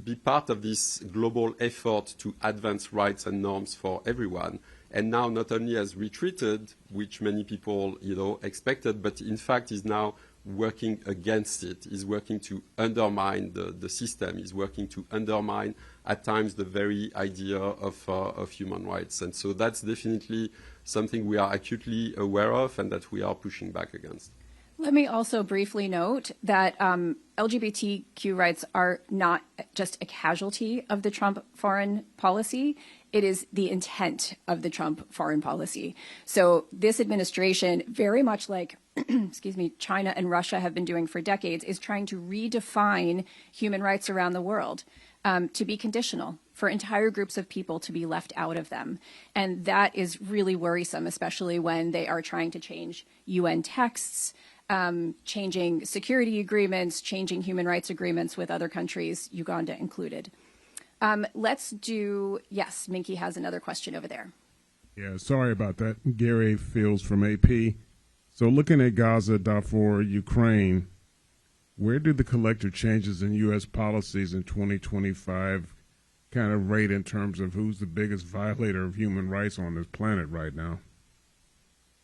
be part of this global effort to advance rights and norms for everyone. And now not only has retreated, which many people, expected, but in fact is now working against it, is working to undermine the system, is working to undermine at times the very idea of human rights. And so that's definitely something we are acutely aware of and that we are pushing back against. Let me also briefly note that LGBTQ rights are not just a casualty of the Trump foreign policy. It is the intent of the Trump foreign policy. So this administration, very much like excuse me, China and Russia have been doing for decades is trying to redefine human rights around the world to be conditional, for entire groups of people to be left out of them. And that is really worrisome, especially when they are trying to change UN texts, changing security agreements, changing human rights agreements with other countries, Uganda included. Let's do, yes, Minky has another question over there. Yeah, sorry about that. Gary Fields from AP. So looking at Gaza, Darfur, Ukraine, where do the collective changes in U.S. policies in 2025 kind of rate in terms of who's the biggest violator of human rights on this planet right now?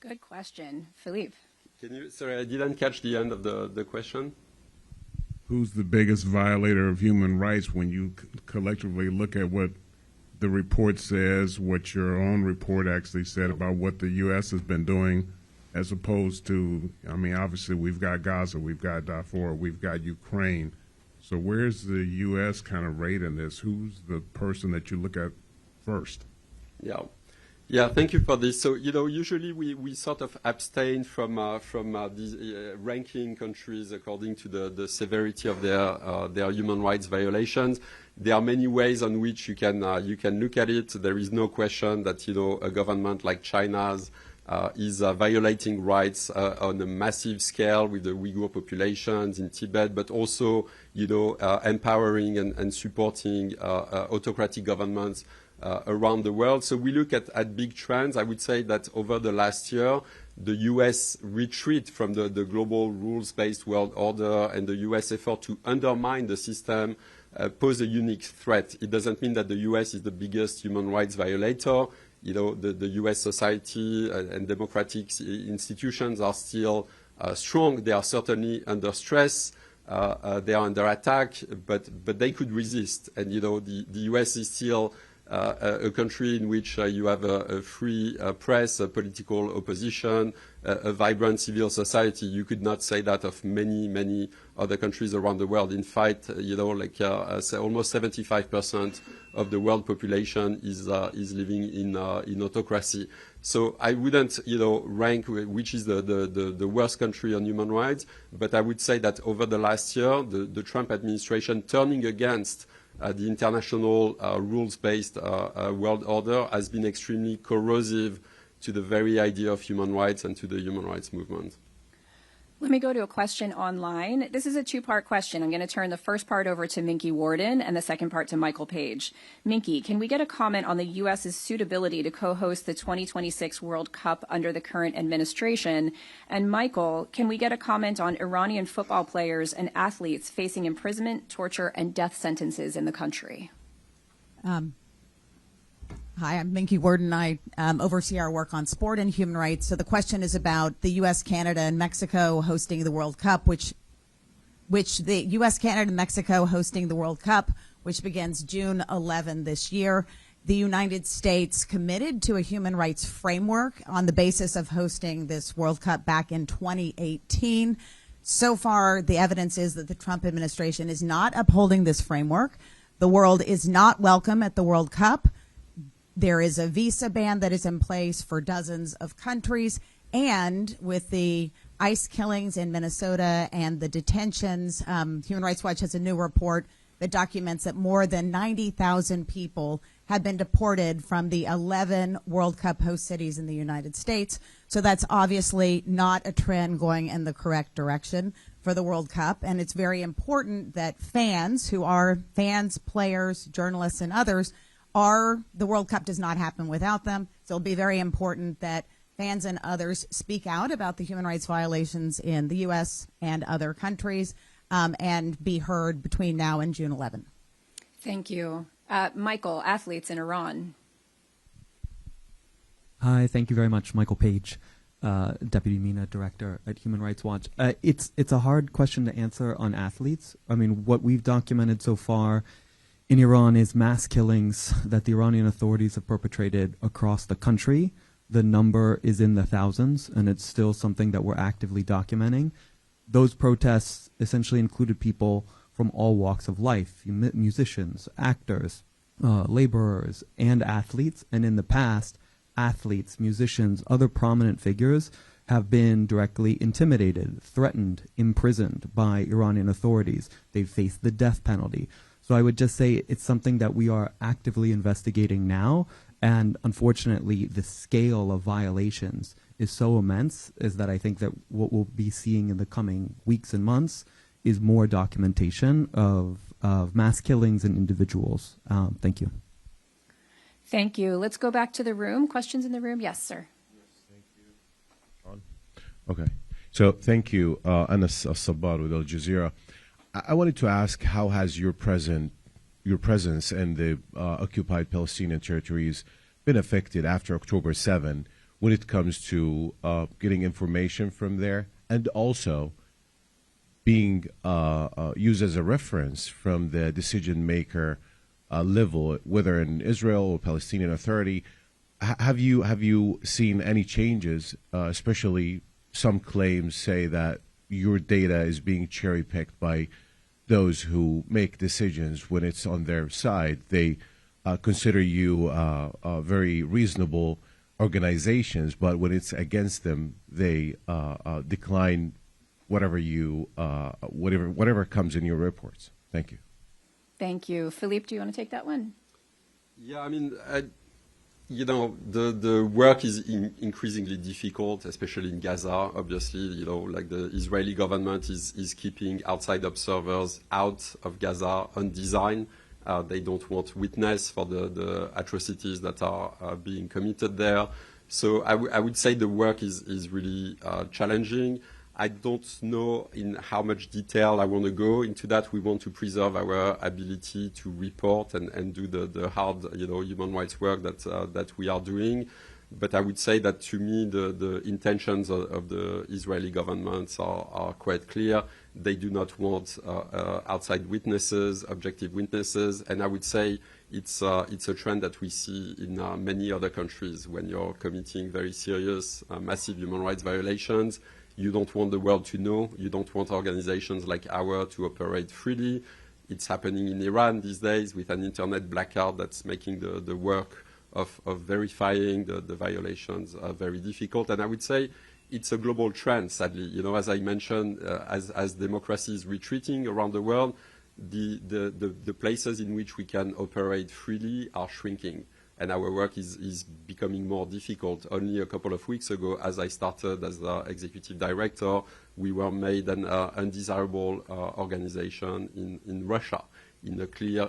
Good question. Philippe. Sorry, I didn't catch the end of the question. Who's the biggest violator of human rights when you collectively look at what the report says, what your own report actually said about what the U.S. has been doing, as opposed to, I mean, obviously we've got Gaza, we've got Darfur, we've got Ukraine. So where's the U.S. kind of rate in this? Who's the person that you look at first? Yeah, thank you for this. So, usually we sort of abstain from these ranking countries according to the severity of their human rights violations. There are many ways on which you can look at it. There is no question that, a government like China's is violating rights on a massive scale with the Uyghur populations in Tibet, but also, empowering and supporting autocratic governments around the world. So we look at big trends. I would say that over the last year, the U.S. retreat from the global rules-based world order and the U.S. effort to undermine the system pose a unique threat. It doesn't mean that the U.S. is the biggest human rights violator. The U.S. society and democratic institutions are still strong. They are certainly under stress. They are under attack, but they could resist. And, the U.S. is still a country in which you have a free press, a political opposition, a vibrant civil society. You could not say that of many, many other countries around the world. In fact, almost 75% of the world population is living in autocracy. So I wouldn't, rank which is the worst country on human rights, but I would say that over the last year, the Trump administration turning against the international rules-based world order has been extremely corrosive to the very idea of human rights and to the human rights movement. Let me go to a question online. This is a two-part question. I'm going to turn the first part over to Minky Warden and the second part to Michael Page. Minky, can we get a comment on the U.S.'s suitability to co-host the 2026 World Cup under the current administration? And Michael, can we get a comment on Iranian football players and athletes facing imprisonment, torture, and death sentences in the country? Hi, I'm Minky Warden. I oversee our work on sport and human rights. So the question is about the U.S., Canada, and Mexico hosting the World Cup, which the U.S., Canada, and Mexico hosting the World Cup, which begins June 11 this year. The United States committed to a human rights framework on the basis of hosting this World Cup back in 2018. So far, the evidence is that the Trump administration is not upholding this framework. The world is not welcome at the World Cup. There is a visa ban that is in place for dozens of countries, and with the ICE killings in Minnesota and the detentions, Human Rights Watch has a new report that documents that more than 90,000 people have been deported from the 11 World Cup host cities in the United States. So that's obviously not a trend going in the correct direction for the World Cup, and it's very important that fans, who are fans, players, journalists, and others, the World Cup does not happen without them. So it'll be very important that fans and others speak out about the human rights violations in the U.S. and other countries and be heard between now and June 11. Thank you. Michael, athletes in Iran. Hi, thank you very much. Michael Page, Deputy MENA Director at Human Rights Watch. It's a hard question to answer on athletes. I mean, what we've documented so far in Iran is mass killings that the Iranian authorities have perpetrated across the country. The number is in the thousands, and it's still something that we're actively documenting. Those protests essentially included people from all walks of life, musicians, actors, laborers, and athletes. And in the past, athletes, musicians, other prominent figures have been directly intimidated, threatened, imprisoned by Iranian authorities. They've faced the death penalty. So I would just say it's something that we are actively investigating now, and unfortunately the scale of violations is so immense is that I think that what we'll be seeing in the coming weeks and months is more documentation of mass killings and individuals. Thank you. Thank you. Let's go back to the room. Questions in the room? Yes, sir. Okay. So thank you, Anas Al-Sabbar with Al Jazeera. I wanted to ask, how has your presence in the occupied Palestinian territories been affected after October 7 when it comes to getting information from there, and also being used as a reference from the decision maker level, whether in Israel or Palestinian Authority? Have you seen any changes, especially some claims say that your data is being cherry-picked by those who make decisions when it's on their side? They consider you very reasonable organizations, but when it's against them, they decline whatever comes in your reports. Thank you. Thank you. Philippe, do you want to take that one? Yeah, I mean, the work is increasingly difficult, especially in Gaza. Obviously, like the Israeli government is keeping outside observers out of Gaza on design. They don't want witness for the atrocities that are being committed there. So I would say the work is really challenging. I don't know in how much detail I want to go into that. We want to preserve our ability to report and do the hard, human rights work that we are doing. But I would say that to me, the intentions of the Israeli governments are quite clear. They do not want outside witnesses, objective witnesses, and I would say it's a trend that we see in many other countries. When you're committing very serious, massive human rights violations, you don't want the world to know. You don't want organizations like ours to operate freely. It's happening in Iran these days with an internet blackout that's making the work of verifying the violations very difficult. And I would say it's a global trend, sadly. As I mentioned, as democracy is retreating around the world, the places in which we can operate freely are shrinking. And our work is becoming more difficult. Only a couple of weeks ago, as I started as the executive director, we were made an undesirable organization in Russia, in a clear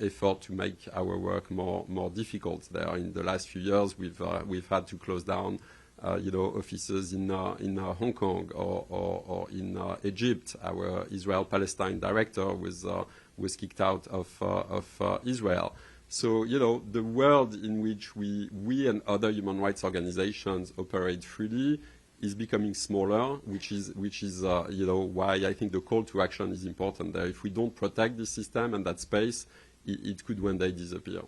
effort to make our work more difficult there. In the last few years, we've had to close down offices in Hong Kong or in Egypt. Our Israel-Palestine director was kicked out of Israel. So, the world in which we and other human rights organizations operate freely is becoming smaller, which is why I think the call to action is important there. If we don't protect this system and that space, it could one day disappear.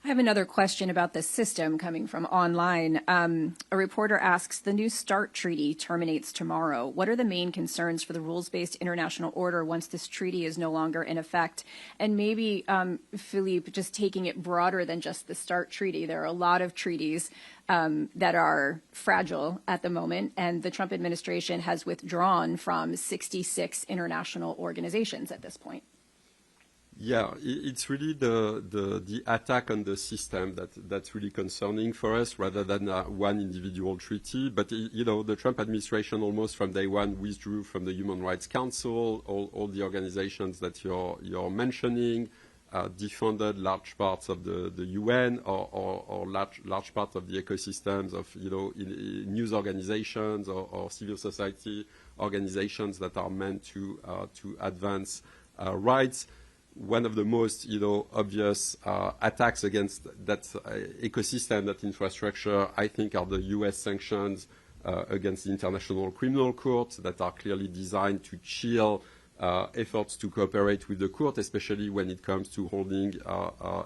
I have another question about the system coming from online. A reporter asks, the new START treaty terminates tomorrow. What are the main concerns for the rules-based international order once this treaty is no longer in effect? And maybe, Philippe, just taking it broader than just the START treaty, there are a lot of treaties that are fragile at the moment, and the Trump administration has withdrawn from 66 international organizations at this point. Yeah, it's really the attack on the system that's really concerning for us, rather than one individual treaty. But the Trump administration almost from day one withdrew from the Human Rights Council, all the organizations that you're mentioning, defunded large parts of the UN or large parts of the ecosystems of news organizations or civil society organizations that are meant to advance rights. One of the most obvious attacks against that ecosystem, that infrastructure, I think, are the U.S. sanctions against the International Criminal Court that are clearly designed to chill efforts to cooperate with the court, especially when it comes to holding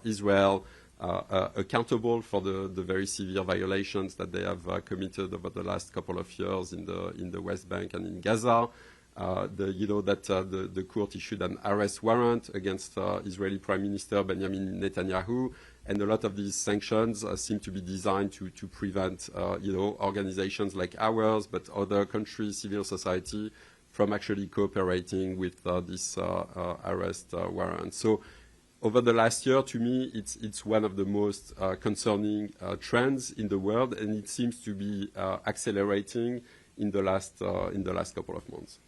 Israel accountable for the very severe violations that they have committed over the last couple of years in the West Bank and in Gaza. the court issued an arrest warrant against Israeli Prime Minister Benjamin Netanyahu, and a lot of these sanctions seem to be designed to prevent organizations like ours, but other countries, civil society, from actually cooperating with this arrest warrant. So over the last year, to me, it's one of the most concerning trends in the world, and it seems to be accelerating in the last couple of months.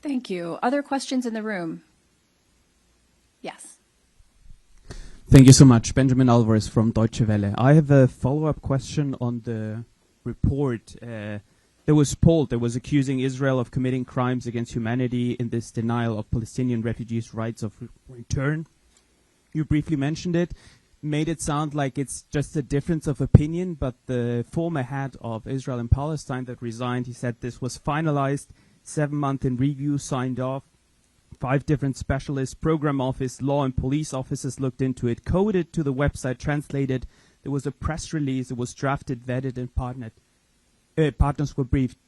Thank you. Other questions in the room? Yes. Thank you so much. Benjamin Alvarez from Deutsche Welle. I have a follow-up question on the report that was polled, that was accusing Israel of committing crimes against humanity in this denial of Palestinian refugees' rights of return. You briefly mentioned it, made it sound like it's just a difference of opinion, but the former head of Israel and Palestine that resigned, he said this was finalized, 7-month in review, signed off. 5 different specialists, program office, law and police officers looked into it, coded to the website, translated. There was a press release. It was drafted, vetted, and partners were briefed.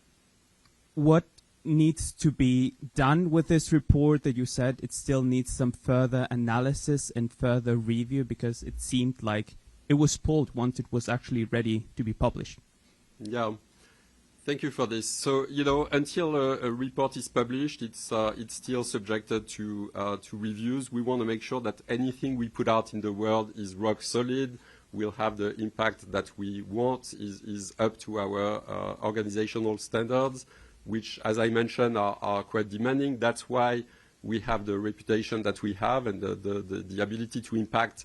What needs to be done with this report that you said it still needs some further analysis and further review, because it seemed like it was pulled once it was actually ready to be published? Yeah. Thank you for this. So, until a report is published, it's still subjected to reviews. We want to make sure that anything we put out in the world is rock solid, will have the impact that we want, is up to our organizational standards, which, as I mentioned, are quite demanding. That's why we have the reputation that we have and the ability to impact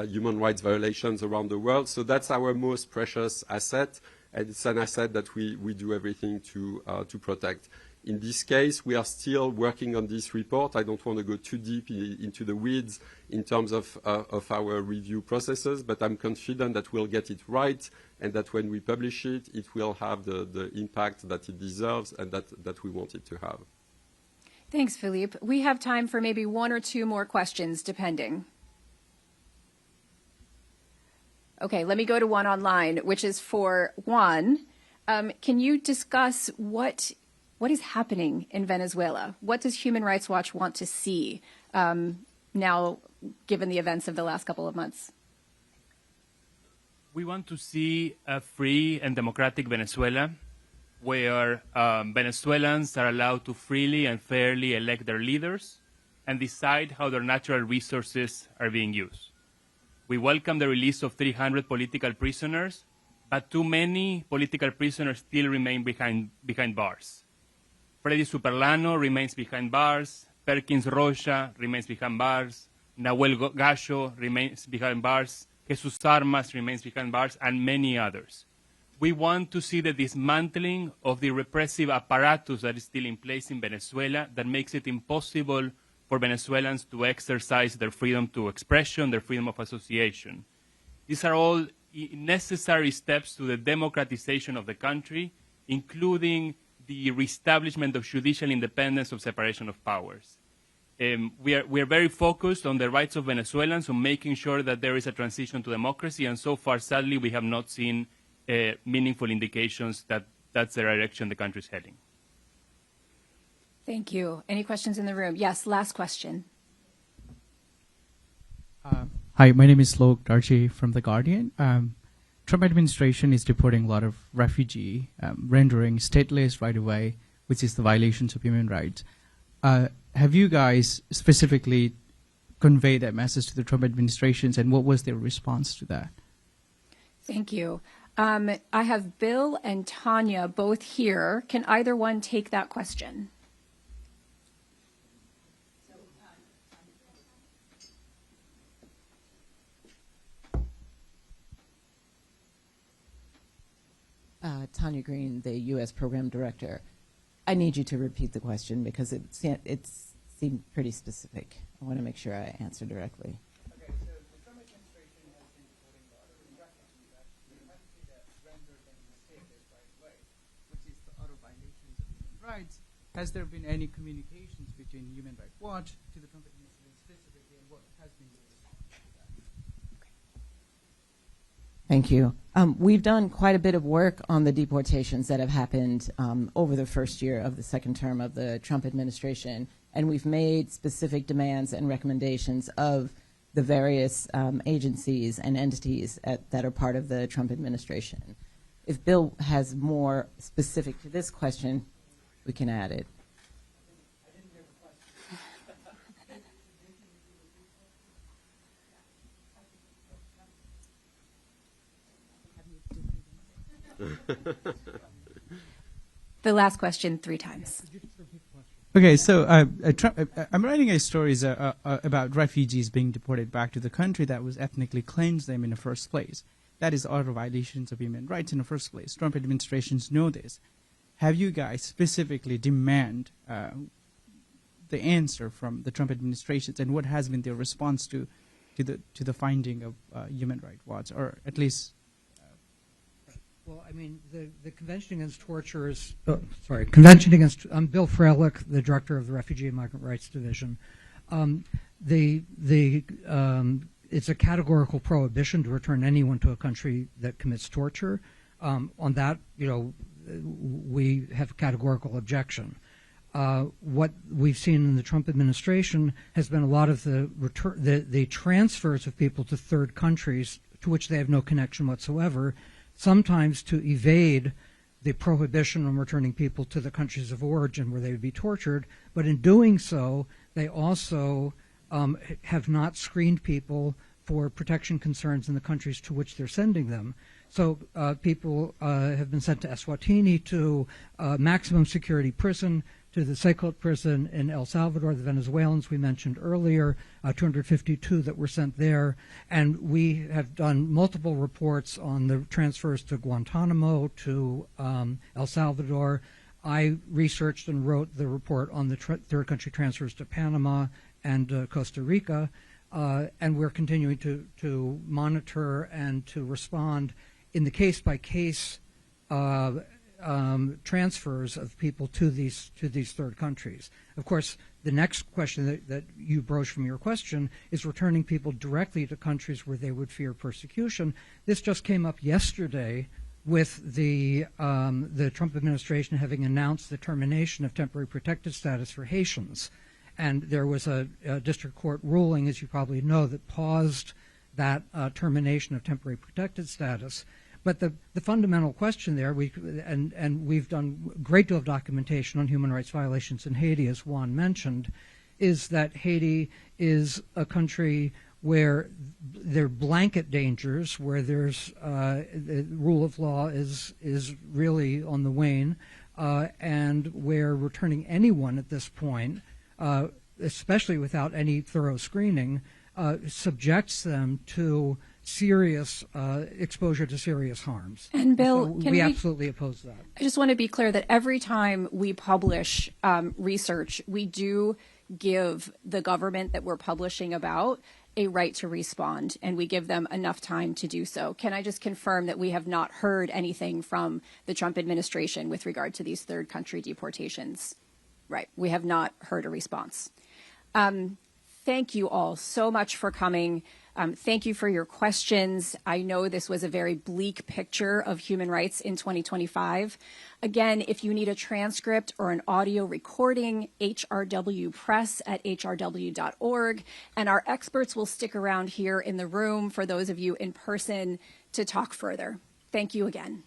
human rights violations around the world. So that's our most precious asset. And it's an asset that we do everything to protect. In this case, we are still working on this report. I don't want to go too deep into the weeds in terms of our review processes, but I'm confident that we'll get it right, and that when we publish it, it will have the impact that it deserves and that we want it to have. Thanks, Philippe. We have time for maybe 1 or 2 more questions, depending. Okay, let me go to one online, which is for Juan. Can you discuss what is happening in Venezuela? What does Human Rights Watch want to see now, given the events of the last couple of months? We want to see a free and democratic Venezuela, where Venezuelans are allowed to freely and fairly elect their leaders and decide how their natural resources are being used. We welcome the release of 300 political prisoners, but too many political prisoners still remain behind bars. Freddy Superlano remains behind bars, Perkins Rocha remains behind bars, Nahuel Gallo remains behind bars, Jesus Armas remains behind bars, and many others. We want to see the dismantling of the repressive apparatus that is still in place in Venezuela that makes it impossible for Venezuelans to exercise their freedom to expression, their freedom of association. These are all necessary steps to the democratization of the country, including the reestablishment of judicial independence, of separation of powers. We are very focused on the rights of Venezuelans, on making sure that there is a transition to democracy, and so far, sadly, we have not seen meaningful indications that that's the direction the country is heading. Thank you. Any questions in the room? Yes, last question. Hi, my name is Lok Darji from The Guardian. Trump administration is deporting a lot of refugees, rendering stateless right away, which is the violations of human rights. Have you guys specifically conveyed that message to the Trump administration, and what was their response to that? Thank you. I have Bill and Tanya both here. Can either one take that question? Tanya Green, the U.S. Program Director. I need you to repeat the question because it seemed pretty specific. I want to make sure I answer directly. Okay, so the Trump administration has been deporting a lot of refugees that render them stateless right away, which is the utter violations of human rights. Has there been any communications between Human Rights Watch to the Trump administration specifically, and what has been the response to that? Thank you. We've done quite a bit of work on the deportations that have happened over the first year of the second term of the Trump administration, and we've made specific demands and recommendations of the various agencies and entities that are part of the Trump administration. If Bill has more specific to this question, we can add it. The last question 3 times. Okay, so I'm writing a story about refugees being deported back to the country that was ethnically cleansed them in the first place. That is utter violations of human rights in the first place. Trump administrations know this. Have you guys specifically demand the answer from the Trump administrations, and what has been their response to the finding of Human Rights Watch, or at least? Well, I mean, the Convention Against Torture is, Convention Against, I'm Bill Freilich, the Director of the Refugee and Migrant Rights Division. It's a categorical prohibition to return anyone to a country that commits torture. On that, we have a categorical objection. What we've seen in the Trump administration has been a lot of the transfers of people to third countries to which they have no connection whatsoever, sometimes to evade the prohibition on returning people to the countries of origin where they would be tortured, but in doing so, they also have not screened people for protection concerns in the countries to which they're sending them. So people have been sent to Eswatini, to maximum security prison, to the Secot prison in El Salvador, the Venezuelans we mentioned earlier, 252 that were sent there. And we have done multiple reports on the transfers to Guantanamo, to El Salvador. I researched and wrote the report on the third country transfers to Panama and Costa Rica. And we're continuing to monitor and to respond in the case-by-case transfers of people to these third countries. Of course, the next question that you broached from your question is returning people directly to countries where they would fear persecution. This just came up yesterday with the Trump administration having announced the termination of temporary protected status for Haitians. And there was a district court ruling, as you probably know, that paused that termination of temporary protected status. But the fundamental question there, and we've done a great deal of documentation on human rights violations in Haiti, as Juan mentioned, is that Haiti is a country where there are blanket dangers, where there's the rule of law is really on the wane, and where returning anyone at this point, especially without any thorough screening, subjects them to serious exposure to serious harms. And Bill, so we absolutely oppose that. I just want to be clear that every time we publish research, we do give the government that we're publishing about a right to respond, and we give them enough time to do so. Can I just confirm that we have not heard anything from the Trump administration with regard to these third country deportations? Right, we have not heard a response. Thank you all so much for coming. Thank you for your questions. I know this was a very bleak picture of human rights in 2025. Again, if you need a transcript or an audio recording, hrwpress@hrw.org, and our experts will stick around here in the room for those of you in person to talk further. Thank you again.